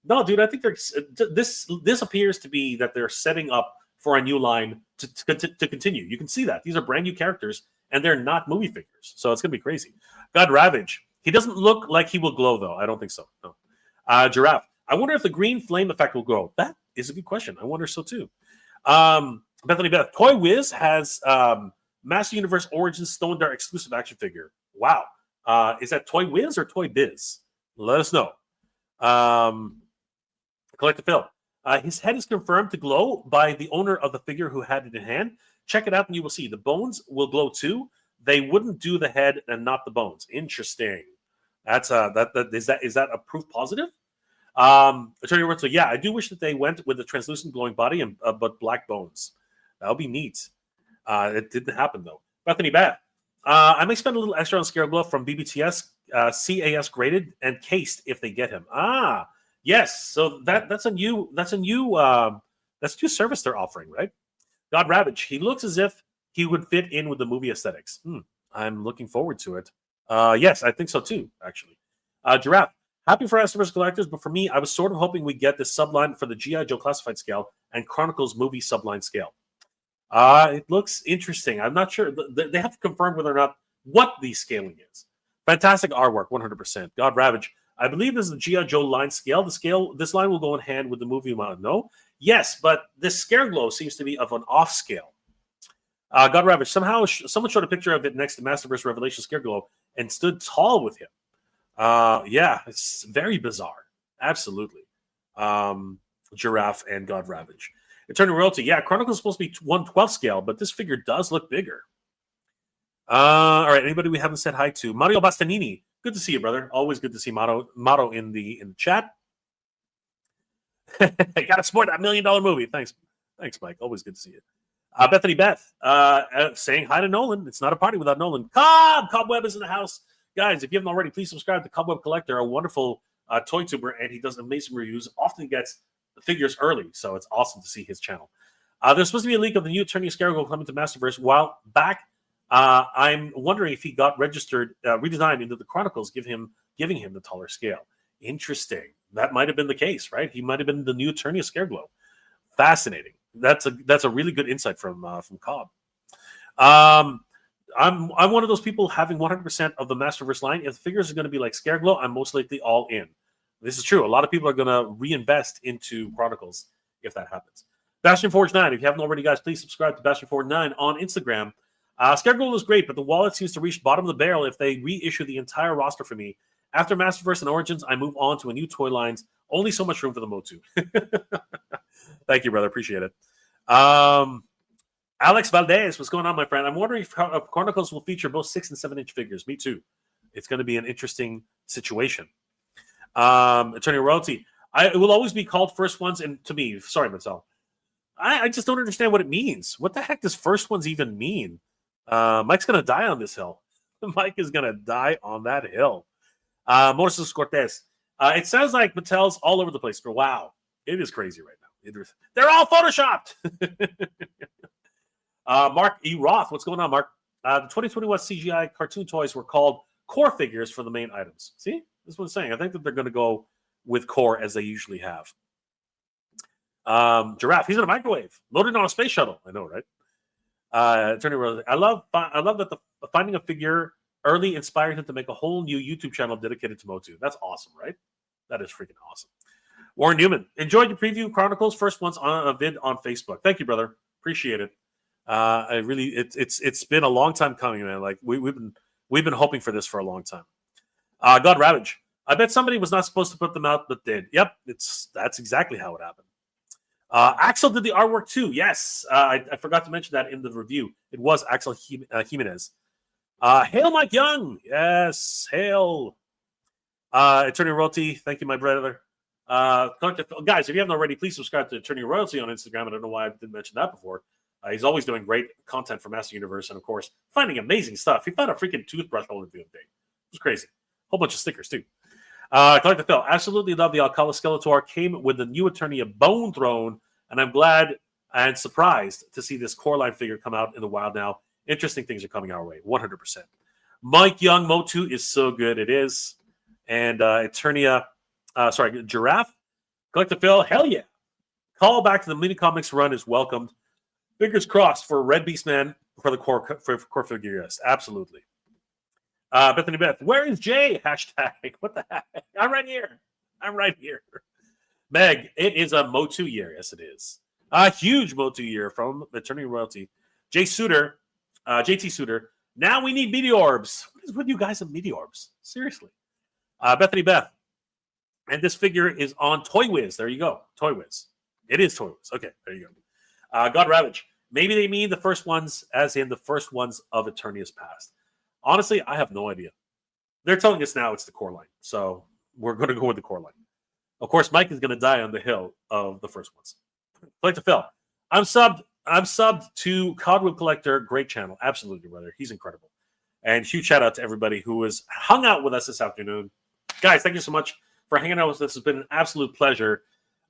[SPEAKER 1] no, dude. I think this appears to be that they're setting up for a new line to continue. You can see that these are brand new characters and they're not movie figures, so it's going to be crazy. God Ravage. He doesn't look like he will glow, though. I don't think so. No. Giraffe. I wonder if the green flame effect will grow. That is a good question. I wonder so, too. Bethany Beth. Toy Wiz has Master Universe Origins Stonedar exclusive action figure. Wow. Is that Toy Wiz or Toy Biz? Let us know. Collective Phil. His head is confirmed to glow by the owner of the figure who had it in hand. Check it out and you will see. The bones will glow, too. They wouldn't do the head and not the bones. Interesting. That's is that a proof positive? Attorney Roberto, yeah, I do wish that they went with the translucent glowing body and but black bones. That would be neat. It didn't happen though. Bethany Bad. I may spend a little extra on Scareglow from BBTS, CAS graded and cased if they get him. Yes. So that's a new service they're offering, right? God Ravage. He looks as if he would fit in with the movie aesthetics. I'm looking forward to it. Yes, I think so too, actually. Giraffe, happy for Masterverse collectors, but for me, I was sort of hoping we'd get this subline for the G.I. Joe classified scale and Chronicles movie subline scale. It looks interesting. I'm not sure. They have to confirm whether or not what the scaling is. Fantastic artwork, 100%. God Ravage, I believe this is the G.I. Joe line scale. This line will go in hand with the movie amount. No? Yes, but this Scareglow seems to be of an off scale. God Ravage. Somehow, someone showed a picture of it next to Masterverse Revelation Scareglow and stood tall with him. Yeah, it's very bizarre. Absolutely. Giraffe and God Ravage. Eternal Royalty. Yeah, Chronicles is supposed to be 1/12 scale, but this figure does look bigger. All right. Anybody we haven't said hi to? Mario Bastanini. Good to see you, brother. Always good to see Motto in the chat. Got to support that $1 million movie. Thanks, Mike. Always good to see you. Bethany Beth saying hi to Nolan. It's not a party without Nolan. Cobweb is in the house. Guys, if you haven't already, please subscribe to Cobweb Collector, a wonderful toy tuber, and he does amazing reviews. Often gets the figures early, so it's awesome to see his channel. There's supposed to be a leak of the new Attorney Scareglow coming to Masterverse. While back, I'm wondering if he got registered, redesigned into the Chronicles, giving him the taller scale. Interesting. That might have been the case, right? He might have been the new Attorney Scareglow. Fascinating. That's a really good insight from Cobb. I'm one of those people having 100% of the Masterverse line. If the figures are going to be like Scareglow, I'm most likely all in. This is true. A lot of people are going to reinvest into Chronicles if that happens. Bastion Forge 9. If you haven't already, guys, please subscribe to Bastion Forge 9 on Instagram. Scareglow is great, but the wallet seems to reach bottom of the barrel if they reissue the entire roster for me. After Masterverse and Origins, I move on to a new toy lines. Only so much room for the Motu. Thank you, brother. Appreciate it. Alex Valdez, what's going on, my friend? I'm wondering if Chronicles will feature both 6- and 7-inch figures. Me too. It's going to be an interesting situation. Attorney Royalty. It will always be called First Ones, and to me, sorry, Mattel, I just don't understand what it means. What the heck does First Ones even mean? Mike's going to die on this hill. Mike is going to die on that hill. Morris Cortez. It sounds like Mattel's all over the place. But wow, it is crazy right now. They're all photoshopped. Mark E. Roth. What's going on, Mark? The 2021 CGI cartoon toys were called core figures for the main items. See? That's what I'm saying. I think that they're going to go with core as they usually have. Giraffe. He's in a microwave. Loaded on a space shuttle. I know, right? Attorney Rose. I love that the finding a figure early inspired him to make a whole new YouTube channel dedicated to Motu. That's awesome, right? That is freaking awesome. Warren Newman. Enjoyed your preview Chronicles. First one's on a vid on Facebook. Thank you, brother. Appreciate it. It's been a long time coming, man. Like we've been hoping for this for a long time. God Ravage. I bet somebody was not supposed to put them out, but did. Yep, that's exactly how it happened. Axel did the artwork too. Yes, I forgot to mention that in the review. It was Axel Jimenez. Hail Mike Young. Yes, hail. Attorney Royalty. Thank you, my brother. Guys, if you haven't already, please subscribe to Attorney Royalty on Instagram. I don't know why I didn't mention that before. He's always doing great content for Master Universe and, of course, finding amazing stuff. He found a freaking toothbrush holder the other day. It was crazy. Whole bunch of stickers, too. Collector Phil. Absolutely love the Alcala Skeletor. Came with the new Attorney of Bone Throne, and I'm glad and surprised to see this core line figure come out in the wild now. Interesting things are coming our way. 100%. Mike Young Motu is so good. It is. And Giraffe. Collector Phil. Hell yeah. Call back to the mini comics run is welcomed. Fingers crossed for Red Beast Man for the core figure. Yes, absolutely. Bethany Beth, where is Jay? Hashtag. What the heck? I'm right here. Meg, it is a Motu year. Yes, it is. A huge Motu year from Attorney Royalty. JT Suter. Now we need Meteorbs. What is with you guys and Meteorbs? Seriously. Bethany Beth. And this figure is on Toy Wiz. There you go. Toy Wiz. It is Toy Wiz. Okay, there you go. God Ravage. Maybe they mean the first ones as in the first ones of Eternia's past. Honestly, I have no idea. They're telling us now it's the core line. So we're going to go with the core line. Of course, Mike is going to die on the hill of the first ones. Collector Phil. I'm subbed to Codwood Collector. Great channel. Absolutely, brother. He's incredible. And huge shout out to everybody who has hung out with us this afternoon. Guys, thank you so much for hanging out with us. It's been an absolute pleasure.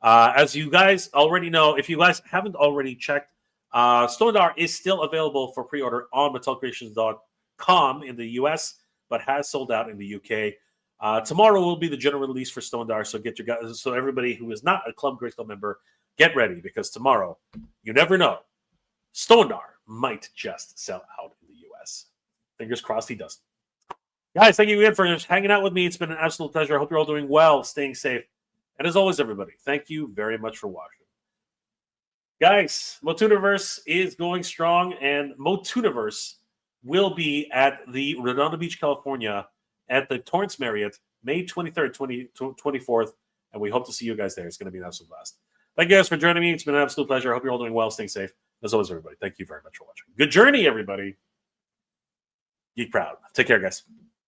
[SPEAKER 1] As you guys already know, if you guys haven't already checked, Stonedar is still available for pre-order on MattelCreations.com in the US, but has sold out in the UK. Tomorrow will be the general release for Stonedar, so get your guys. So everybody who is not a Club Grayskull member, get ready because tomorrow, you never know, Stonedar might just sell out in the US. Fingers crossed he doesn't. Guys, thank you again for hanging out with me. It's been an absolute pleasure. I hope you're all doing well, staying safe. And as always, everybody, thank you very much for watching. Guys, Motuniverse is going strong, and Motuniverse will be at the Redondo Beach, California, at the Torrance Marriott, May 23rd, 24th, and we hope to see you guys there. It's going to be an absolute blast. Thank you guys for joining me. It's been an absolute pleasure. I hope you're all doing well, staying safe. As always, everybody, thank you very much for watching. Good journey, everybody. Geek proud. Take care, guys.